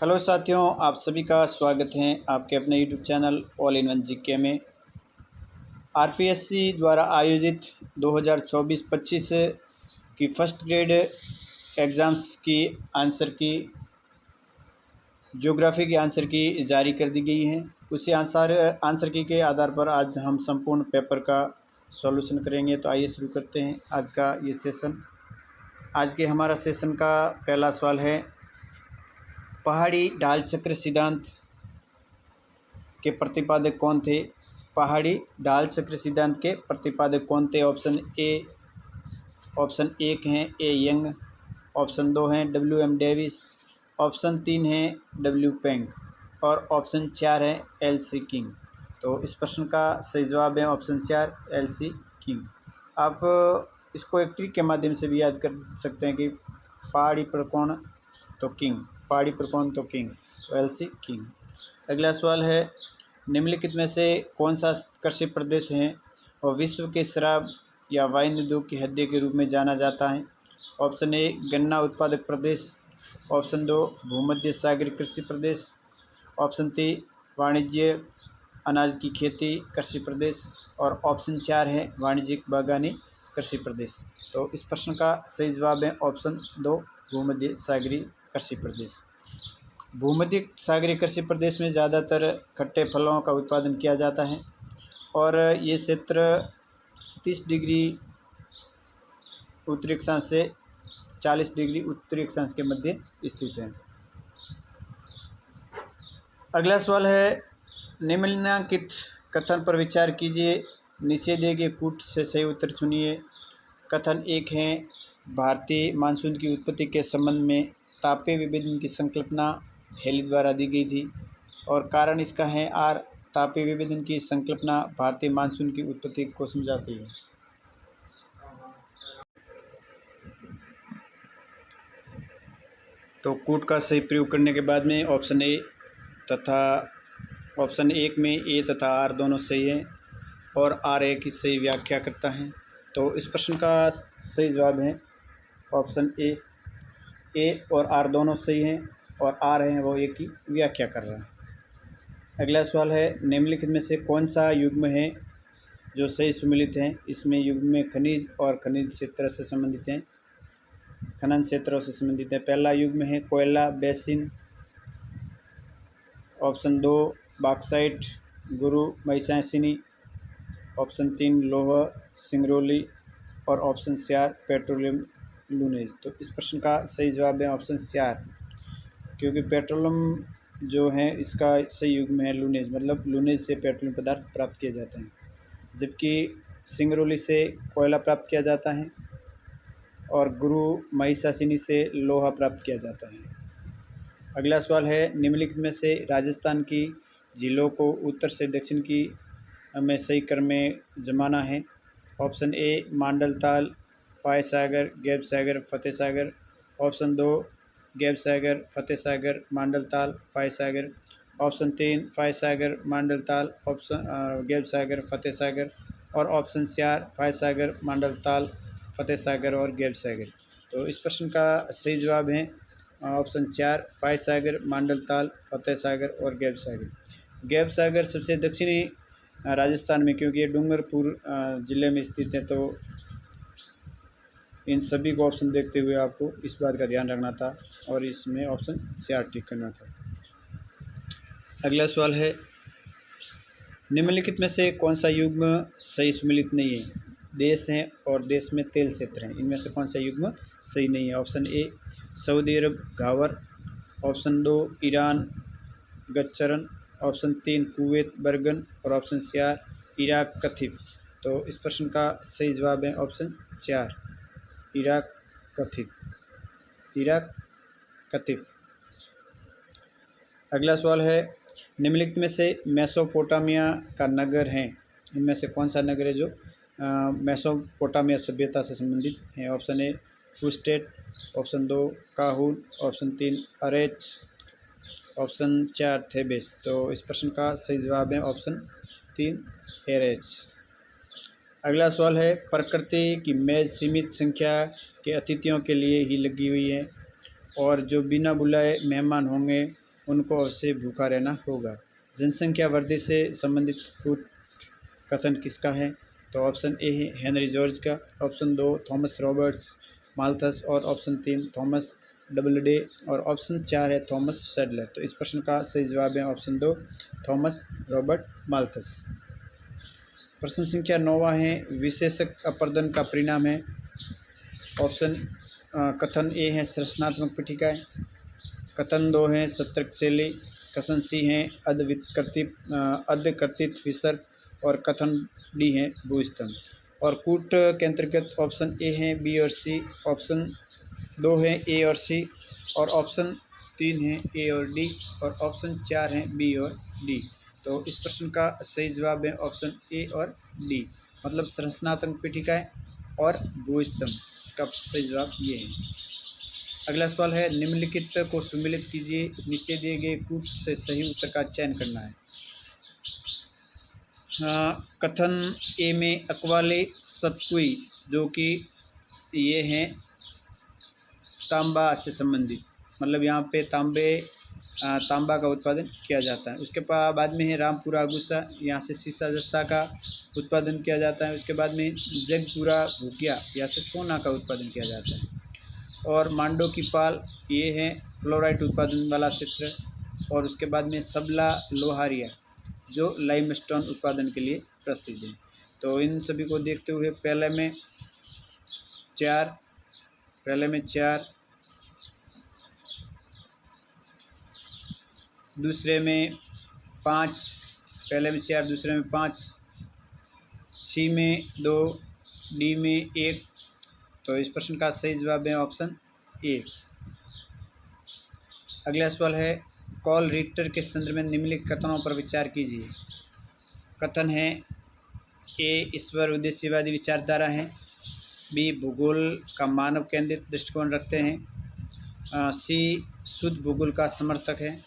Hello साथियों, आप सभी का स्वागत है आपके अपने YouTube channel all in one GK में। आरपीएससी द्वारा आयोजित 2024-25 की फर्स्ट ग्रेड एग्ज़ाम्स की आंसर की ज्योग्राफी की आंसर की जारी कर दी गई हैं। उसी आंसर की के आधार पर आज हम संपूर्ण पेपर का सॉल्यूशन करेंगे। तो आइए शुरू करते हैं आज का ये सेशन। आज के हमारा सेशन का पहला सवाल है, पहाड़ी ढाल चक्र सिद्धांत के प्रतिपादक कौन थे? पहाड़ी ढाल चक्र सिद्धांत के प्रतिपादक कौन थे? ऑप्शन एक हैं ए यंग, ऑप्शन 2 हैं डब्ल्यू.एम. डेविस, ऑप्शन 3 हैं डब्ल्यू पेंग और ऑप्शन 4 है एल.सी. किंग। तो इस प्रश्न का सही जवाब है ऑप्शन 4 एल.सी. किंग। आप इसको एक ट्रिक के माध्यम से भी याद कर सकते हैं कि पहाड़ी पर कौन तो किंग, पहाड़ी पर कौन तो किंग, तो एल.सी. किंग। अगला सवाल है, निम्नलिखित में से कौन सा कृषि प्रदेश है और विश्व के शराब या वाइन उद्योग की हड्डी के रूप में जाना जाता है? ऑप्शन ए गन्ना उत्पादक प्रदेश, ऑप्शन 2 भूमध्य सागरीय कृषि प्रदेश, ऑप्शन 3 वाणिज्य अनाज की खेती कृषि प्रदेश और ऑप्शन 4 है वाणिज्यिक बागवानी कृषि प्रदेश। तो इस प्रश्न का सही जवाब है ऑप्शन 2 भूमध्य सागरीय कृषि प्रदेश। भूमध्य सागरीय कृषि प्रदेश में ज़्यादातर खट्टे फलों का उत्पादन किया जाता है और ये क्षेत्र 30 डिग्री उत्तरी अक्षांश से 40 डिग्री उत्तरी अक्षांश के मध्य स्थित है। अगला सवाल है, निम्नलिखित कथन पर विचार कीजिए, नीचे दिए गए कूट से सही उत्तर चुनिए। कथन एक है, भारतीय मानसून की उत्पत्ति के संबंध में तापीय विभेदन की संकल्पना हेली द्वारा दी गई थी और कारण इसका है आर, तापीय विभेदन की संकल्पना भारतीय मानसून की उत्पत्ति को समझाती है। तो कूट का सही प्रयोग करने के बाद में ऑप्शन ए तथा ऑप्शन एक में ए तथा आर दोनों सही हैं और आर ए की सही व्याख्या करता है। तो इस प्रश्न का सही जवाब है ऑप्शन ए और आर दोनों सही हैं और आर है वो ए की व्याख्या कर रहा है। अगला सवाल है, निम्नलिखित में से कौन सा युग्म है जो सही सुमेलित है? इसमें युग्म में खनिज और खनिज क्षेत्र से संबंधित हैं, खनन क्षेत्रों से संबंधित है। पहला युग्म है कोयला बेसिन, ऑप्शन 2 बॉक्साइट गुरु महिषासिनी, ऑप्शन 3 लोहा सिंगरौली और ऑप्शन 4 पेट्रोलियम लूनेज। तो इस प्रश्न का सही जवाब है ऑप्शन 4, क्योंकि पेट्रोलियम जो है इसका सही युग्म है लूनेज, मतलब लूनेज से पेट्रोलियम पदार्थ प्राप्त किए जाते हैं, जबकि सिंगरौली से कोयला प्राप्त किया जाता है और गुरु महिषासिनी से लोहा प्राप्त किया जाता है। अगला सवाल है, निम्नलिखित में से राजस्थान की झीलों को उत्तर से दक्षिण की में सही क्रम में जमाना है। ऑप्शन ए मांडल ताल, फाय सागर, गैब सागर, फतेह सागर, ऑप्शन 2 गैब सागर, फतेह सागर, मांडल ताल, फाय सागर, ऑप्शन 3 फाय सागर, मांडल ताल, ऑप्शन गैब सागर, फतेह सागर और ऑप्शन 4 फाय सागर, मांडल ताल, फतेह सागर और गैब सागर। तो इस प्रश्न का सही जवाब है ऑप्शन 4 फाय सागर, मांडल ताल, फतेह सागर और गैब सागर। गैब सागर सबसे दक्षिणी राजस्थान में, क्योंकि ये डूंगरपुर ज़िले में स्थित है, तो इन सभी को ऑप्शन देखते हुए आपको इस बात का ध्यान रखना था और इसमें ऑप्शन 4 टिक करना था। अगला सवाल है, निम्नलिखित में से कौन सा युग्म सही सुमेलित नहीं है? देश हैं और देश में तेल क्षेत्र हैं, इनमें से कौन सा युग्म सही नहीं है? Option A Saudi Arab Ghawar, option 2 Iran गच्चरन, ऑप्शन 3 कुवैत बर्गन और ऑप्शन 4 इराक कथिफ। तो इस प्रश्न का सही जवाब है ऑप्शन 4 इराक कथिफ, इराक कथिफ। अगला सवाल है, निम्नलिखित में से मेसोपोटामिया का नगर है, इनमें से कौन सा नगर है जो मेसोपोटामिया सभ्यता से संबंधित है? ऑप्शन ए फुस्टेट, ऑप्शन 2 काहून, ऑप्शन 3 अरेच, ऑप्शन 4 थेबेस। तो इस प्रश्न का सही जवाब है ऑप्शन 3 एरेच। अगला सवाल है, प्रकृति की मेज सीमित संख्या के अतिथियों के लिए ही लगी हुई है और जो बिना बुलाए मेहमान होंगे उनको अवश्य भूखा रहना होगा। जनसंख्या वृद्धि से संबंधित कूट कथन किसका है? तो ऑप्शन ए है हेनरी जॉर्ज का, ऑप्शन 2 थॉमस रॉबर्ट्स माल्थस और ऑप्शन 3 थॉमस डबलडे और ऑप्शन 4 है थॉमस सैडलर। तो इस प्रश्न का सही जवाब है ऑप्शन 2 थॉमस रॉबर्ट माल्थस। प्रश्न संख्या 9 है विशेषक अपर्दन का परिणाम है। ऑप्शन कथन ए है संरचनात्मक पट्टिकाएँ, कथन 2 है सतर्क शैली, कथन सी है अधकर्तित विसर्ग और कथन डी है भूस्तंभ। और कूट के अंतर्गत ऑप्शन ए है बी और सी, ऑप्शन 2 है ए और सी और ऑप्शन 3 है ए और डी और ऑप्शन 4 है बी और डी। तो इस प्रश्न का सही जवाब है ऑप्शन ए और डी, मतलब संरचनात्मक पट्टिकाएँ और भूस्तंभ। इसका सही जवाब ये है। अगला सवाल है निम्नलिखित को सम्मिलित कीजिए, नीचे दिए गए कूट से सही उत्तर का चयन करना है। कथन ए में अकवाले सतकुई जो कि ये हैं तांबा से संबंधित, मतलब यहाँ पे तांबा का उत्पादन किया जाता है। उसके बाद में है रामपुरा आगूसा, यहाँ से सीसा जस्ता का उत्पादन किया जाता है। उसके बाद में जगपुरा भूकिया, यहाँ से सोना का उत्पादन किया जाता है। और मांडो की पाल ये है फ्लोराइट उत्पादन वाला क्षेत्र। और उसके बाद में सबला लोहारिया जो लाइमस्टोन उत्पादन के लिए प्रसिद्ध है। तो इन सभी को देखते हुए पहले में चार, दूसरे में 5, पहले में 4 दूसरे में 5, सी में 2, डी में 1। तो इस प्रश्न का सही जवाब है ऑप्शन ए। अगला सवाल है कॉल रिटर के संदर्भ में निम्नलिखित कथनों पर विचार कीजिए। कथन है ए ईश्वर उद्देश्यवादी विचारधारा है, बी भूगोल का मानव केंद्रित दृष्टिकोण रखते हैं, सी शुद्ध भूगोल का समर्थक है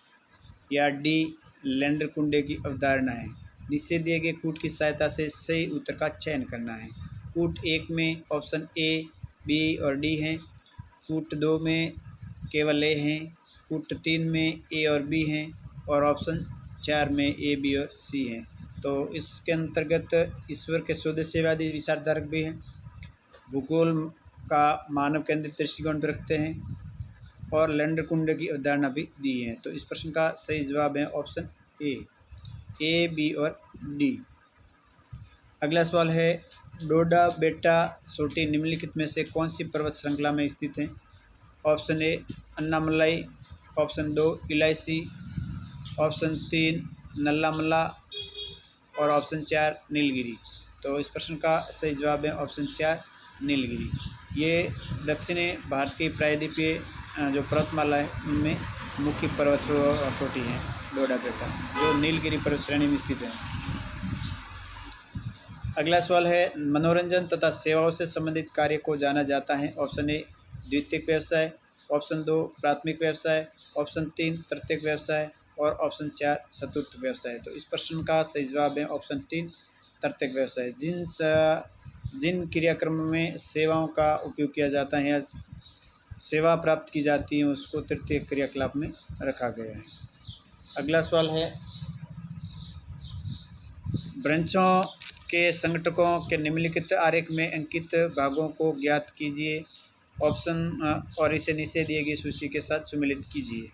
या डी लैंडर कुंडे की अवधारणा है। नीचे दिए गए कूट की सहायता से सही उत्तर का चयन करना है। कूट 1 में ऑप्शन ए, बी और डी हैं, कूट 2 में केवल ए हैं, कूट 3 में ए और बी हैं और ऑप्शन 4 में ए, बी और सी हैं। तो इसके अंतर्गत ईश्वर के स्वदेशीवादी विचारधारक भी हैं, भूगोल का मानव केंद्रित दृष्टिकोण पर रखते हैं और लैंडर कुंडे की अवधारणा भी दी है। तो इस प्रश्न का सही जवाब है ऑप्शन ए, बी और डी। अगला सवाल है डोडा बेटा सोटी निम्नलिखित में से कौन सी पर्वत श्रृंखला में स्थित है? ऑप्शन ए अन्नामलाई, ऑप्शन 2 इलायची, ऑप्शन 3 नल्लामला और ऑप्शन 4 नीलगिरी। तो इस प्रश्न का सही जवाब है ऑप्शन 4 नीलगिरी। ये दक्षिणी भारत की प्रायद्वीपीय जो पर्वतमाला है उनमें मुख्य पर्वत चोटी है डोडा बेटा, जो नीलगिरी पर्वत श्रेणी में स्थित है। अगला सवाल है मनोरंजन तथा सेवाओं से संबंधित कार्य को जाना जाता है। ऑप्शन ए द्वितीयक व्यवसाय, ऑप्शन 2 प्राथमिक व्यवसाय, ऑप्शन 3 तृतीयक व्यवसाय और ऑप्शन 4 चतुर्थ व्यवसाय। तो इस प्रश्न का सही जवाब है ऑप्शन 3 तृतीयक व्यवसाय। जिन क्रियाक्रम में सेवाओं का उपयोग किया जाता है या सेवा प्राप्त की जाती है उसको तृतीय क्रियाकलाप में रखा गया है। अगला सवाल है ब्रांचों के संगठकों के निम्नलिखित आरेख में अंकित भागों को ज्ञात कीजिए। ऑप्शन और इसे नीचे दिए गई सूची के साथ सम्मिलित कीजिए।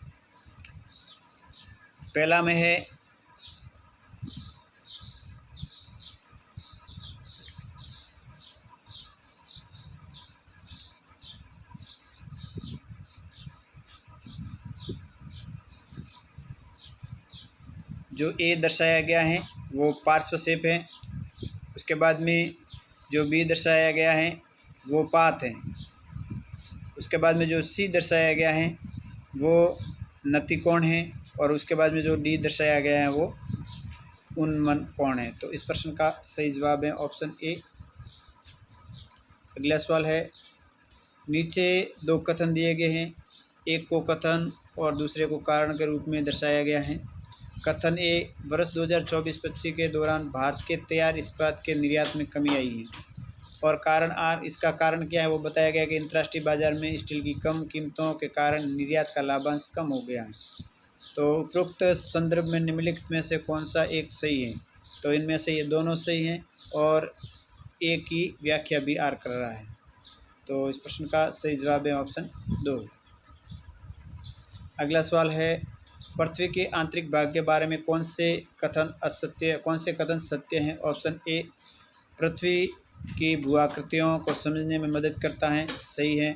पहला में है जो ए दर्शाया गया है वो पार्श्वक्षेप है। उसके बाद में जो बी दर्शाया गया है वो पात है। उसके बाद में जो सी दर्शाया गया है वो नतिकोण है और उसके बाद में जो डी दर्शाया गया है वो उन्मन कोण है। तो इस प्रश्न का सही जवाब है ऑप्शन ए। अगला सवाल है नीचे 2 कथन दिए गए हैं, एक को कथन और दूसरे को कारण के रूप में दर्शाया गया है। कथन ए वर्ष 2024-25 के दौरान भारत के तैयार इस्पात के निर्यात में कमी आई है और कारण आर, इसका कारण क्या है वो बताया गया कि अंतर्राष्ट्रीय बाजार में स्टील की कम कीमतों के कारण निर्यात का लाभांश कम हो गया है। तो उपरोक्त संदर्भ में निम्नलिखित में से कौन सा एक सही है? तो इनमें से ये दोनों सही हैं और एक की व्याख्या भी आर कर रहा है। तो इस प्रश्न का सही जवाब है ऑप्शन 2। अगला सवाल है, पृथ्वी के आंतरिक भाग के बारे में कौन से कथन सत्य हैं? ऑप्शन ए, पृथ्वी की भूआकृतियों को समझने में मदद करता है, सही है।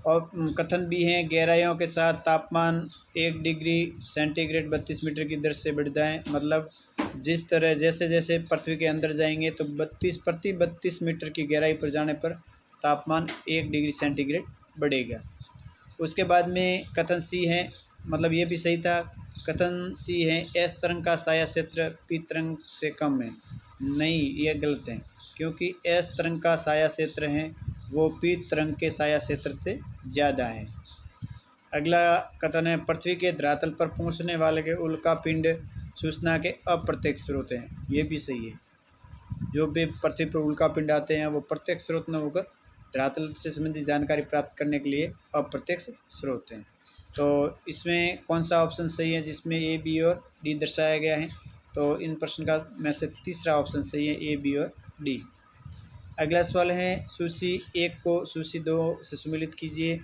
और कथन भी हैं, गहराइयों के साथ तापमान 1 डिग्री सेंटीग्रेड 32 मीटर की दर से बढ़ता है। मतलब जिस तरह जैसे जैसे पृथ्वी के अंदर जाएंगे तो 32 मीटर की गहराई पर जाने पर तापमान 1 डिग्री सेंटीग्रेड बढ़ेगा। उसके बाद में कथन सी है, मतलब ये भी सही था। कथन सी है, एस तरंग का साया क्षेत्र पी तरंग से कम है। नहीं, ये गलत है, क्योंकि एस तरंग का साया क्षेत्र है वो पी तरंग के साया क्षेत्र से ज़्यादा है। अगला कथन है, पृथ्वी के धरातल पर पहुंचने वाले के उल्कापिंड सूचना के अप्रत्यक्ष स्रोत हैं। ये भी सही है। जो भी पृथ्वी पर उल्कापिंड आते हैं वो प्रत्यक्ष स्रोत न होकर धरातल से संबंधित जानकारी प्राप्त करने के लिए अप्रत्यक्ष स्रोत हैं। तो इसमें कौन सा ऑप्शन सही है जिसमें ए, बी और डी दर्शाया गया है? तो इन प्रश्न का में से तीसरा ऑप्शन सही है, ए, बी और डी। अगला सवाल है, सूची 1 को सूची 2 से सम्मिलित कीजिए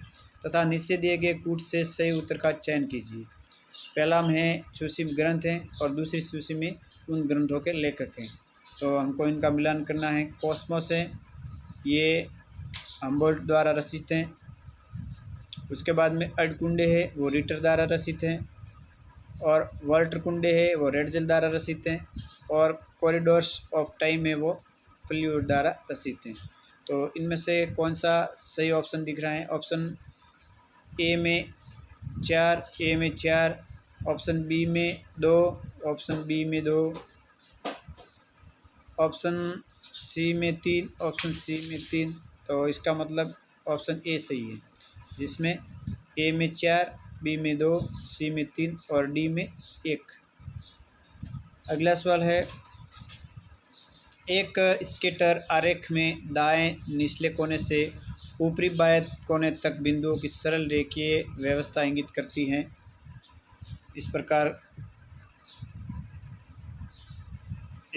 तथा नीचे दिए गए कूट से सही उत्तर का चयन कीजिए। पहला में है सूची में ग्रंथ हैं और दूसरी सूची में उन ग्रंथों के लेखक हैं। तो हमको इनका मिलान करना है। कॉस्मोस है, ये हम्बोल्ट द्वारा रचित हैं। उसके बाद में अर्धकुंडे है, वो रिटर द्वारा रचित हैं। और वाल्टर कुंडे है, वो रेडजल द्वारा रचित हैं। और कॉरिडोर्स ऑफ टाइम है, वो फ्लूइड द्वारा रचित हैं। तो इनमें से कौन सा सही ऑप्शन दिख रहा है? ऑप्शन ए में 4, ऑप्शन बी में 2, ऑप्शन बी में 2, ऑप्शन सी में 3, ऑप्शन सी में 3। तो इसका मतलब ऑप्शन ए सही है, जिसमें ए में 4, बी में 2, सी में 3 और डी में 1। अगला सवाल है, एक स्केटर आरेख में दाएं निचले कोने से ऊपरी बाएं कोने तक बिंदुओं की सरल रेखीय व्यवस्था इंगित करती है। इस प्रकार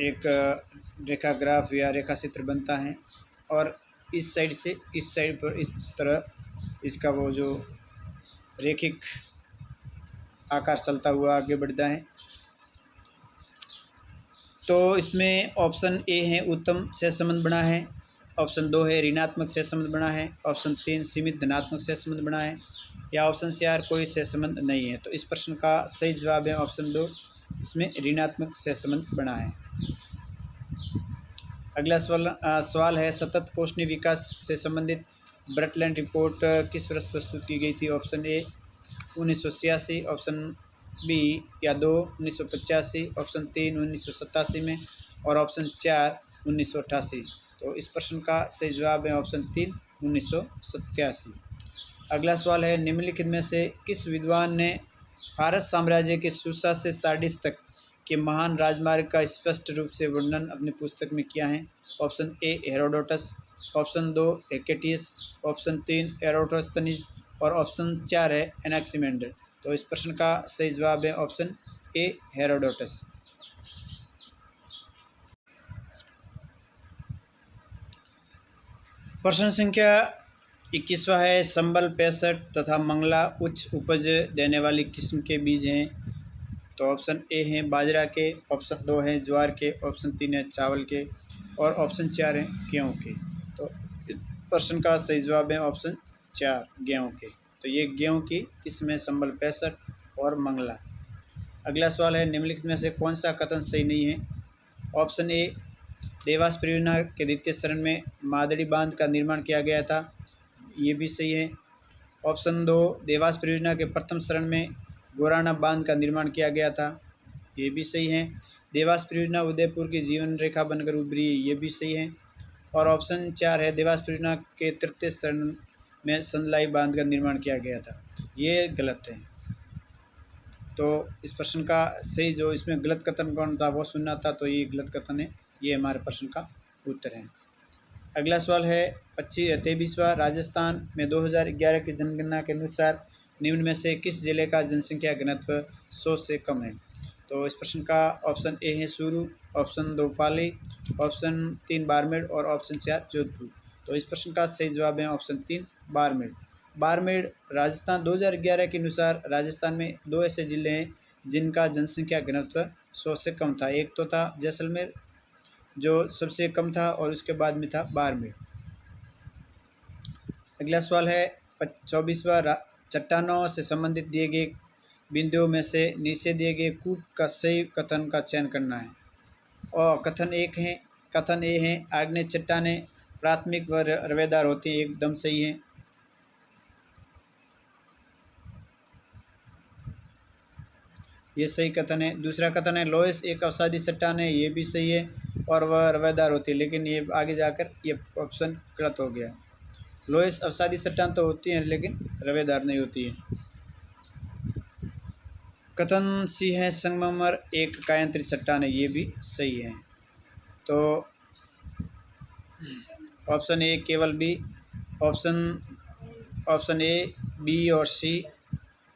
एक रेखा ग्राफ या रेखा चित्र बनता है और इस साइड से इस साइड पर इस तरह इसका वो जो रेखिक आकार चलता हुआ आगे बढ़ता है। तो इसमें ऑप्शन ए है उत्तम सहसंबंध बना है, ऑप्शन 2 है ऋणात्मक सहसंबंध बना है, ऑप्शन 3 सीमित धनात्मक सहसंबंध बना है, या ऑप्शन 4 कोई सहसंबंध नहीं है। तो इस प्रश्न का सही जवाब है ऑप्शन 2, इसमें ऋणात्मक सहसंबंध बना है। अगला सवाल है, सतत पोषणीय विकास से संबंधित ब्रटलैंड रिपोर्ट किस वर्ष प्रस्तुत की गई थी? ऑप्शन ए 1986, ऑप्शन बी या 2 1985, ऑप्शन 3 1987 में और ऑप्शन 4 1988। तो इस प्रश्न का सही जवाब है ऑप्शन 3 1987। अगला सवाल है, निम्नलिखित में से किस विद्वान ने फारस साम्राज्य के सूसा से सार्डिस तक के महान राजमार्ग का स्पष्ट रूप से वर्णन अपनी पुस्तक में किया है? Option A Herodotus, option 2 Hecataeus, option 3 Eratosthenes और ऑप्शन 4 है एनाक्सीमेंडर। तो इस प्रश्न का सही जवाब है ऑप्शन ए हेरोडोटस। प्रश्न संख्या 21वां है, संबल 65 तथा मंगला उच्च उपज देने वाली किस्म के बीज हैं। तो ऑप्शन ए है बाजरा के, ऑप्शन 2 है ज्वार के, ऑप्शन 3 है चावल के और ऑप्शन 4 है गेहूँ के। तो प्रश्न का सही जवाब है ऑप्शन 4 गेहूँ के। तो ये गेहूँ की किस्म है संबल 65 और मंगला। अगला सवाल है, निम्नलिखित में से कौन सा कथन सही नहीं है? ऑप्शन ए देवास परियोजना के द्वितीय चरण में मादड़ी बांध का निर्माण किया गया था, ये भी सही है। ऑप्शन 2 देवास परियोजना के प्रथम चरण में गोराना बांध का निर्माण किया गया था, ये भी सही है। देवास परियोजना उदयपुर की जीवन रेखा बनकर उभरी, ये भी सही है। और ऑप्शन 4 है देवास परियोजना के तृतीय चरण में संदलाई बांध का निर्माण किया गया था, ये गलत है। तो इस प्रश्न का सही जो इसमें गलत कथन कौन था वो सुनना था, तो ये गलत कथन है, ये हमारे प्रश्न का उत्तर है। अगला सवाल है 23वां, राजस्थान में 2011 की जनगणना के अनुसार निम्न में से किस जिले का जनसंख्या घनत्व 100 से कम है? तो इस प्रश्न का ऑप्शन ए है चूरू, ऑप्शन 2 पाली, ऑप्शन 3 बाड़मेर और ऑप्शन 4 जोधपुर। तो इस प्रश्न का सही जवाब है ऑप्शन 3 बाड़मेर। बाड़मेर राजस्थान 2011 के अनुसार राजस्थान में 2 ऐसे जिले हैं जिनका जनसंख्या घनत्व 100 से कम था। एक तो था जैसलमेर जो सबसे कम था और उसके बाद में था बाड़मेर। अगला सवाल है 24वां, चट्टानों से संबंधित दिए गए बिंदुओं में से नीचे दिए गए कूट का सही कथन का चयन करना है। और कथन ए है आग्नेय चट्टानें प्राथमिक व रवेदार होती हैं, एकदम सही है। ये सही कथन है। दूसरा कथन है लोएस एक अवसादी चट्टान है, ये भी सही है और वह रवेदार होती है, लेकिन ये आगे जाकर ये ऑप्शन गलत हो गया। लोएस अवसादी चट्टान तो होती है लेकिन रवेदार नहीं होती है। कथन सी है संगमरमर एक कायांतरित चट्टान है, ये भी सही है। तो ऑप्शन ए केवल बी, ऑप्शन ए बी और सी,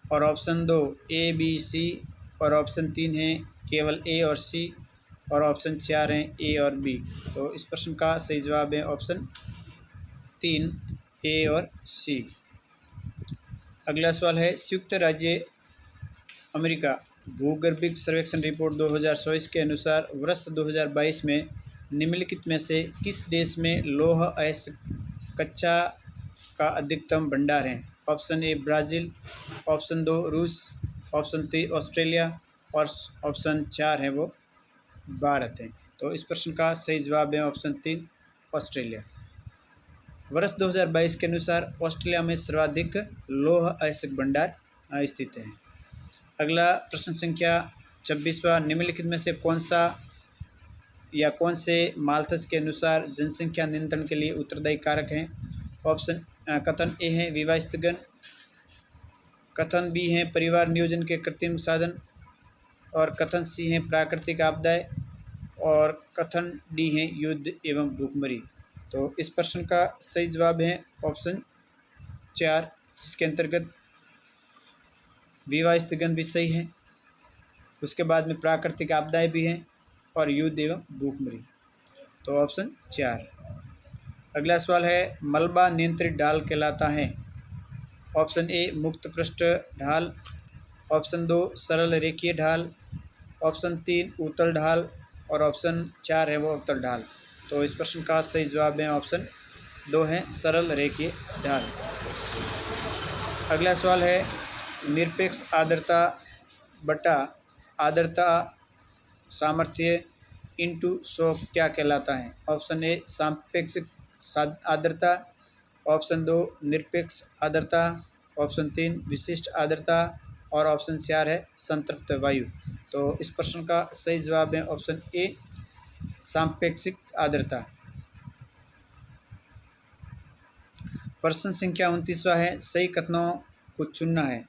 और ऑप्शन 2 ए बी सी, और ऑप्शन 3 है केवल ए और सी, और ऑप्शन 4 हैं ए और बी। तो इस प्रश्न का सही जवाब है ऑप्शन 3 ए और सी। अगला सवाल है संयुक्त राज्य अमेरिका भूगर्भिक सर्वेक्षण रिपोर्ट 2024 के अनुसार वर्ष 2022 में निम्नलिखित में से किस देश में लौह अयस्क कच्चा का अधिकतम भंडार है? ऑप्शन ए ब्राज़ील, ऑप्शन 2 रूस, ऑप्शन 3 ऑस्ट्रेलिया और ऑप्शन 4 है वो भारत है। तो इस प्रश्न का सही जवाब है ऑप्शन 3 ऑस्ट्रेलिया। वर्ष 2022 के अनुसार ऑस्ट्रेलिया में सर्वाधिक लौह अयस्क भंडार स्थित है। अगला प्रश्न संख्या 26वां, निम्नलिखित में से कौन से माल्थस के अनुसार जनसंख्या नियंत्रण के लिए उत्तरदायी कारक हैं? ऑप्शन कथन ए है विवाह स्थगन, कथन बी है परिवार नियोजन के कृत्रिम साधन, और कथन सी है प्राकृतिक आपदाएं, और कथन डी है युद्ध एवं भूखमरी। तो इस प्रश्न का सही जवाब है ऑप्शन 4, जिसके अंतर्गत विवाह स्थगन भी सही है, उसके बाद में प्राकृतिक आपदाएं भी हैं और युद्ध एवं भूखमरी। तो ऑप्शन 4। अगला सवाल है मलबा नियंत्रित ढाल कहलाता है? ऑप्शन ए मुक्त पृष्ठ ढाल, ऑप्शन 2 सरल रेखीय ढाल, ऑप्शन 3 उत्तल ढाल, और ऑप्शन 4 है वो अवतल ढाल। तो इस प्रश्न का सही जवाब है ऑप्शन 2 है सरल रेखीय ढाल। अगला सवाल है निरपेक्ष आर्द्रता बटा आर्द्रता सामर्थ्य इंटू 100 क्या कहलाता है? ऑप्शन ए सापेक्षिक आर्द्रता, ऑप्शन 2 निरपेक्ष आर्द्रता, ऑप्शन 3 विशिष्ट आर्द्रता, और ऑप्शन 4 है संतृप्त वायु। तो इस प्रश्न का सही जवाब है ऑप्शन ए सापेक्षिक आर्द्रता। प्रश्न संख्या 29वां है सही कथनों को चुनना है।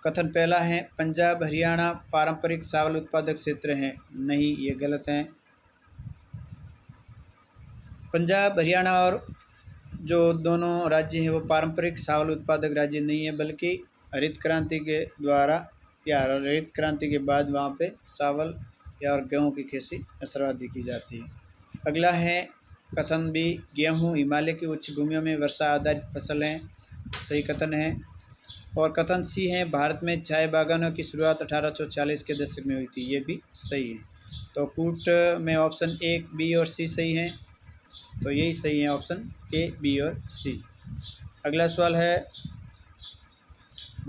कथन पहला है पंजाब हरियाणा पारंपरिक चावल उत्पादक क्षेत्र हैं, नहीं ये गलत है। पंजाब हरियाणा और जो दोनों राज्य हैं वो पारंपरिक चावल उत्पादक राज्य नहीं है, बल्कि हरित क्रांति के द्वारा या हरित क्रांति के बाद वहाँ पे चावल या और गेहूँ की खेती सर्वाधिक की जाती है। अगला है कथन बी गेहूँ हिमालय की उच्च भूमियों में वर्षा आधारित फसल है, सही कथन है। और कथन सी है भारत में चाय बागानों की शुरुआत 1840 के दशक में हुई थी, ये भी सही है। तो कूट में ऑप्शन ए बी और सी सही हैं, तो यही सही है ऑप्शन ए बी और सी। अगला सवाल है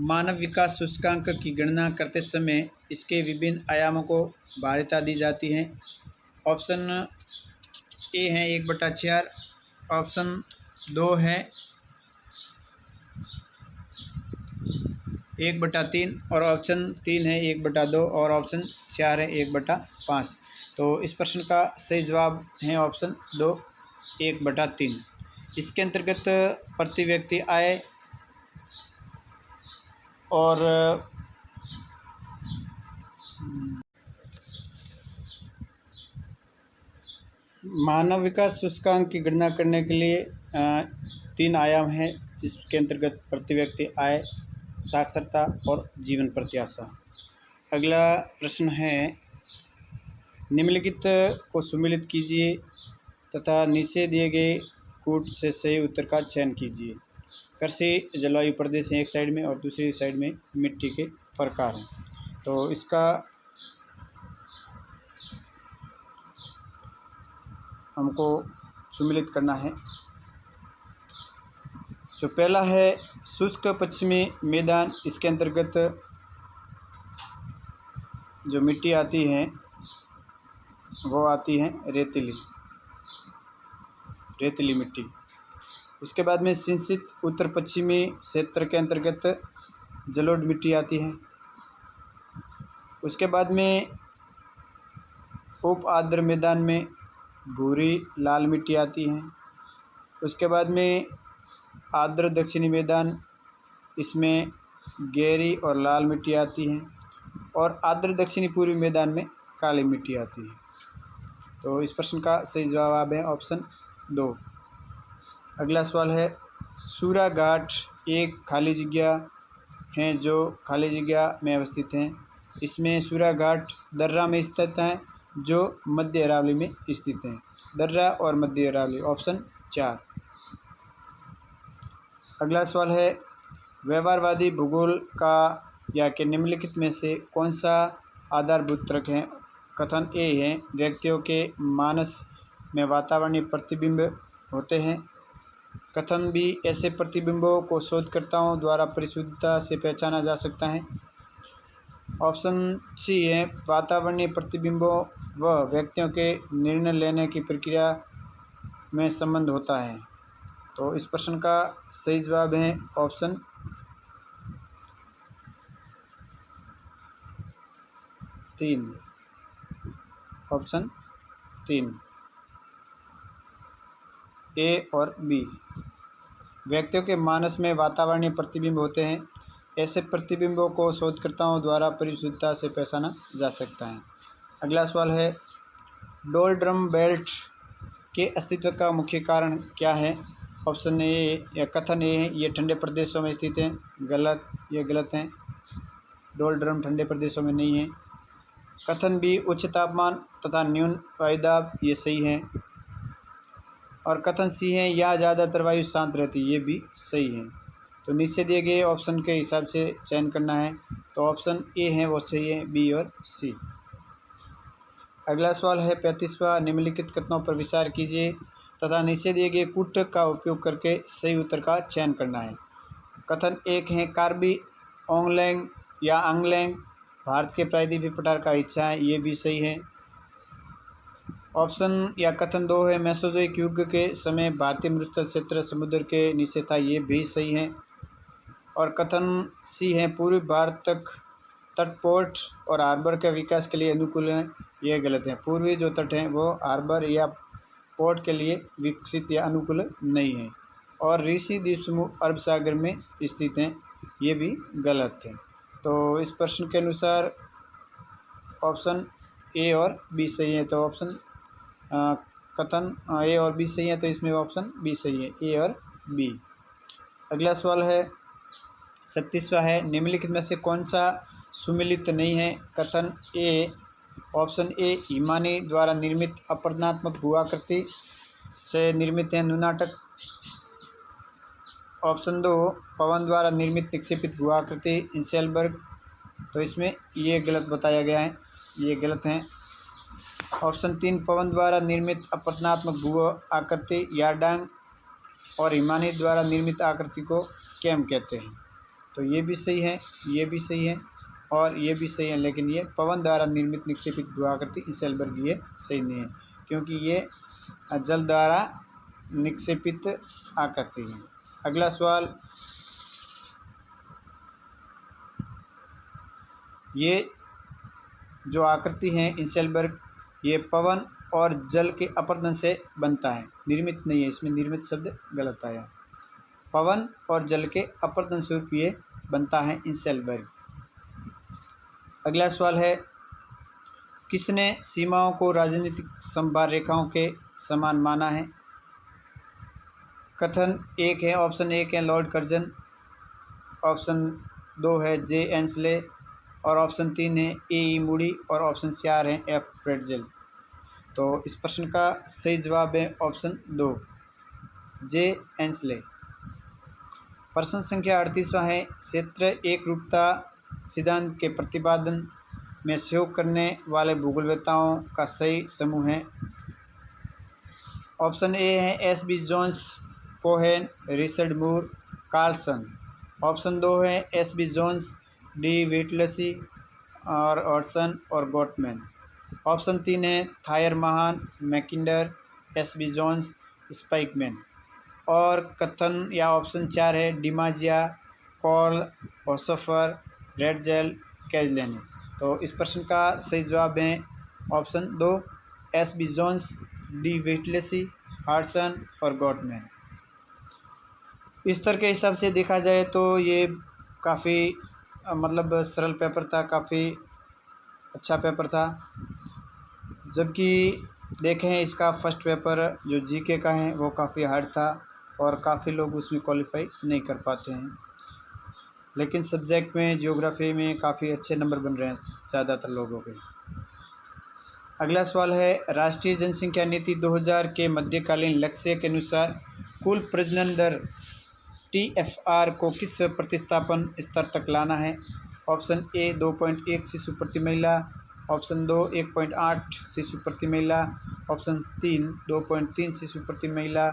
मानव विकास सूचकांक की गणना करते समय इसके विभिन्न आयामों को वरीयता दी जाती है। ऑप्शन ए है 1/4, ऑप्शन 2 है 1/3, और ऑप्शन 3 है 1/2, और ऑप्शन 4 है 1/5। तो इस प्रश्न का सही जवाब है ऑप्शन 2 1/3। इसके अंतर्गत प्रति व्यक्ति आय और मानव विकास सूचकांक की गणना करने के लिए 3 आयाम हैं, जिसके अंतर्गत प्रति व्यक्ति आय, साक्षरता और जीवन प्रत्याशा। अगला प्रश्न है, निम्नलिखित को सुमेलित कीजिए तथा नीचे दिए गए कूट से सही उत्तर का चयन कीजिए। कृषि जलवायु प्रदेश हैं एक साइड में और दूसरी साइड में मिट्टी के प्रकार हैं। तो इसका हमको सुमेलित करना है। जो पहला है शुष्क पश्चिमी मैदान, इसके अंतर्गत जो मिट्टी आती है वो आती है रेतीली मिट्टी। उसके बाद में सिंचित उत्तर पश्चिमी क्षेत्र के अंतर्गत जलोढ़ मिट्टी आती है। उसके बाद में उप आर्द्र मैदान में भूरी लाल मिट्टी आती है। उसके बाद में आर्द्र दक्षिणी मैदान, इसमें गहरी और लाल मिट्टी आती है और आर्द्र दक्षिणी पूर्वी मैदान में काली मिट्टी आती है। तो इस प्रश्न का सही जवाब है ऑप्शन 2। अगला सवाल है, सूरा घाट एक खाली जगह हैं जो खाली जगह में अवस्थित हैं। इसमें सूरा घाट दर्रा में स्थित हैं जो मध्य अरावली में स्थित हैं। दर्रा और मध्य अरावली, ऑप्शन 4। अगला सवाल है, व्यवहारवादी भूगोल का या के निम्नलिखित में से कौन सा आधारभूत तर्क है। कथन ए है, व्यक्तियों के मानस में वातावरणीय प्रतिबिंब होते हैं। कथन बी, ऐसे प्रतिबिंबों को शोधकर्ताओं द्वारा परिशुद्धता से पहचाना जा सकता है। ऑप्शन सी है, वातावरणीय प्रतिबिंबों व व्यक्तियों के निर्णय लेने की प्रक्रिया में संबंध होता है। तो इस प्रश्न का सही जवाब है ऑप्शन 3। ऑप्शन 3 ए और बी। व्यक्तियों के मानस में वातावरणीय प्रतिबिंब होते हैं। ऐसे प्रतिबिंबों को शोधकर्ताओं द्वारा परिशुद्धता से पहचाना जा सकता है। अगला सवाल है, डोलड्रम बेल्ट के अस्तित्व का मुख्य कारण क्या है। ऑप्शन ए या कथन ए है, ये ठंडे प्रदेशों में स्थित हैं। गलत, ये गलत हैं। डोलड्रम ठंडे प्रदेशों में नहीं है। कथन बी, उच्च तापमान तथा न्यून वायुदाब, ये सही है। और कथन सी है, या ज़्यादातर वायु शांत रहती, ये भी सही है। तो नीचे दिए गए ऑप्शन के हिसाब से चयन करना है। तो ऑप्शन ए है वो सही है, बी और सी। अगला सवाल है 35वां, निम्नलिखित कथनों पर विचार कीजिए तथा नीचे दिए गए कूट का उपयोग करके सही उत्तर का चयन करना है। कथन एक है, कार्बी ओंगलैंग या आंगलैंग भारत के प्रायद्वीपीय पठार का हिस्सा है, ये भी सही है। ऑप्शन या कथन 2 है, मेसोजोइक युग के समय भारतीय मरुस्थल क्षेत्र समुद्र के नीचे था, ये भी सही है। और कथन सी है, पूर्वी भारत तक तटपोर्ट और हार्बर के विकास के लिए अनुकूल हैं, ये गलत है। पूर्वी जो तट हैं वो हार्बर या पोर्ट के लिए विकसित या अनुकूल नहीं है। और ऋषि द्वीप समूह अरब सागर में स्थित हैं, ये भी गलत है। तो इस प्रश्न के अनुसार ऑप्शन ए और बी सही है। तो ऑप्शन कथन ए और बी सही है, तो इसमें ऑप्शन बी सही है, ए और बी। अगला सवाल है 36वां है, निम्नलिखित में से कौन सा सुमेलित नहीं है। कथन ए, ऑप्शन ए, हिमानी द्वारा निर्मित अपरदनात्मक भूआकृति से निर्मित है नुनाटक। ऑप्शन 2, पवन द्वारा निर्मित निक्षेपित भूआकृति इंसेलबर्ग, तो इसमें ये गलत बताया गया है, ये गलत है। ऑप्शन 3, पवन द्वारा निर्मित अपरदनात्मक भू आकृति यारडांग और हिमानी द्वारा निर्मित आकृति को कैम कहते हैं, तो ये भी सही है, ये भी सही है और ये भी सही है। लेकिन ये पवन द्वारा निर्मित निक्षेपित भू आकृति इंसेलबर्ग ये सही नहीं है, क्योंकि ये जल द्वारा निक्षेपित आकृति है। अगला सवाल, ये जो आकृति है इंसेलबर्ग, ये पवन और जल के अपरदन से बनता है, निर्मित नहीं है, इसमें निर्मित शब्द गलत आया। पवन और जल के अपरदन स्वरूप ये बनता है इंसेलबर्ग। अगला सवाल है, किसने सीमाओं को राजनीतिक समभार रेखाओं के समान माना है। कथन एक है, ऑप्शन एक है लॉर्ड कर्जन। ऑप्शन 2 है जे एंसले और ऑप्शन 3 है ए मूडी और ऑप्शन 4 है एफ फ्रेडजेल। तो इस प्रश्न का सही जवाब है ऑप्शन 2 जे एंसले। प्रश्न संख्या 38वां है क्षेत्र एक रूपता सिद्धांत के प्रतिपादन में सहयोग करने वाले भूगोलवेत्ताओं का सही समूह है। ऑप्शन ए है S B Jones, Cohen, Richard Moore, Carlson. Option 2 है S B Jones, D Whittlesey और ऑर्सन और गोटमैन। ऑप्शन 3 है Thayer Mahan, Mackinder, S B Jones, Spykman. और कथन या ऑप्शन 4 है डिमाजिया, कॉल, ओसफर, रेडजेल, कैजलेनी। तो इस प्रश्न का सही जवाब है option 2 S B Jones, D Whittlesey, Hartshorne और गॉटमैन। स्तर के हिसाब से देखा जाए तो ये काफ़ी मतलब सरल पेपर था, काफ़ी अच्छा पेपर था। जबकि देखें इसका फर्स्ट पेपर जो जीके का है वो काफ़ी हार्ड था और काफ़ी लोग उसमें क्वालिफाई नहीं कर पाते हैं। लेकिन सब्जेक्ट में ज्योग्राफी में काफ़ी अच्छे नंबर बन रहे हैं ज़्यादातर लोगों के। अगला सवाल है राष्ट्रीय जनसंख्या नीति 2000 के मध्यकालीन लक्ष्य के अनुसार कुल प्रजनन दर TFR को किस प्रतिस्थापन स्तर तक लाना है। ऑप्शन ए 2.1 शिशु प्रति महिला, ऑप्शन 2 1.8 शिशु प्रति महिला, ऑप्शन 3 2.3 शिशु प्रति महिला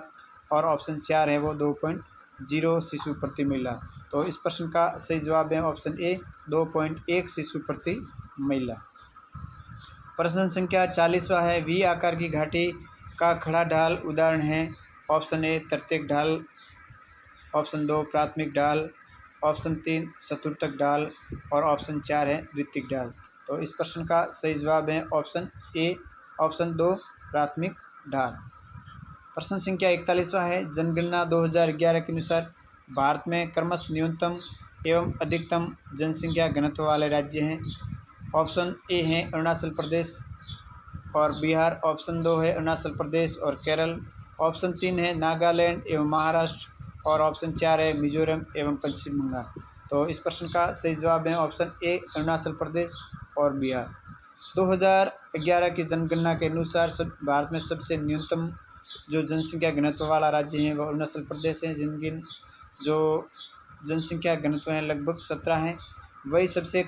और ऑप्शन 4 है वो 2.0 शिशु प्रति महिला। तो इस प्रश्न का सही जवाब है ऑप्शन ए 2.1 शिशु प्रति महिला। प्रश्न संख्या 40वां है वी आकार की घाटी का खड़ा ढाल उदाहरण है। ऑप्शन ए तृतीयक ढाल, ऑप्शन 2 प्राथमिक ढाल, ऑप्शन 3 चतुर्थक ढाल और ऑप्शन 4 है द्वितीयक ढाल। तो इस प्रश्न का सही जवाब है ऑप्शन ए ऑप्शन 2 प्राथमिक ढाल। प्रश्न संख्या 41वां है जनगणना 2011 के अनुसार भारत में क्रमशः न्यूनतम एवं अधिकतम जनसंख्या घनत्व वाले राज्य हैं। ऑप्शन ए है अरुणाचल प्रदेश और बिहार, ऑप्शन 2 है अरुणाचल प्रदेश और केरल, ऑप्शन 3 है नागालैंड एवं महाराष्ट्र और ऑप्शन 4 है मिजोरम एवं पश्चिम बंगाल। तो इस प्रश्न का सही जवाब है ऑप्शन ए अरुणाचल प्रदेश और बिहार। 2011 की जनगणना के अनुसार भारत में सबसे न्यूनतम जो जनसंख्या घनत्व वाला राज्य है वो अरुणाचल प्रदेश है, जिनकी जो जनसंख्या घनत्व है लगभग 17 है। वही सबसे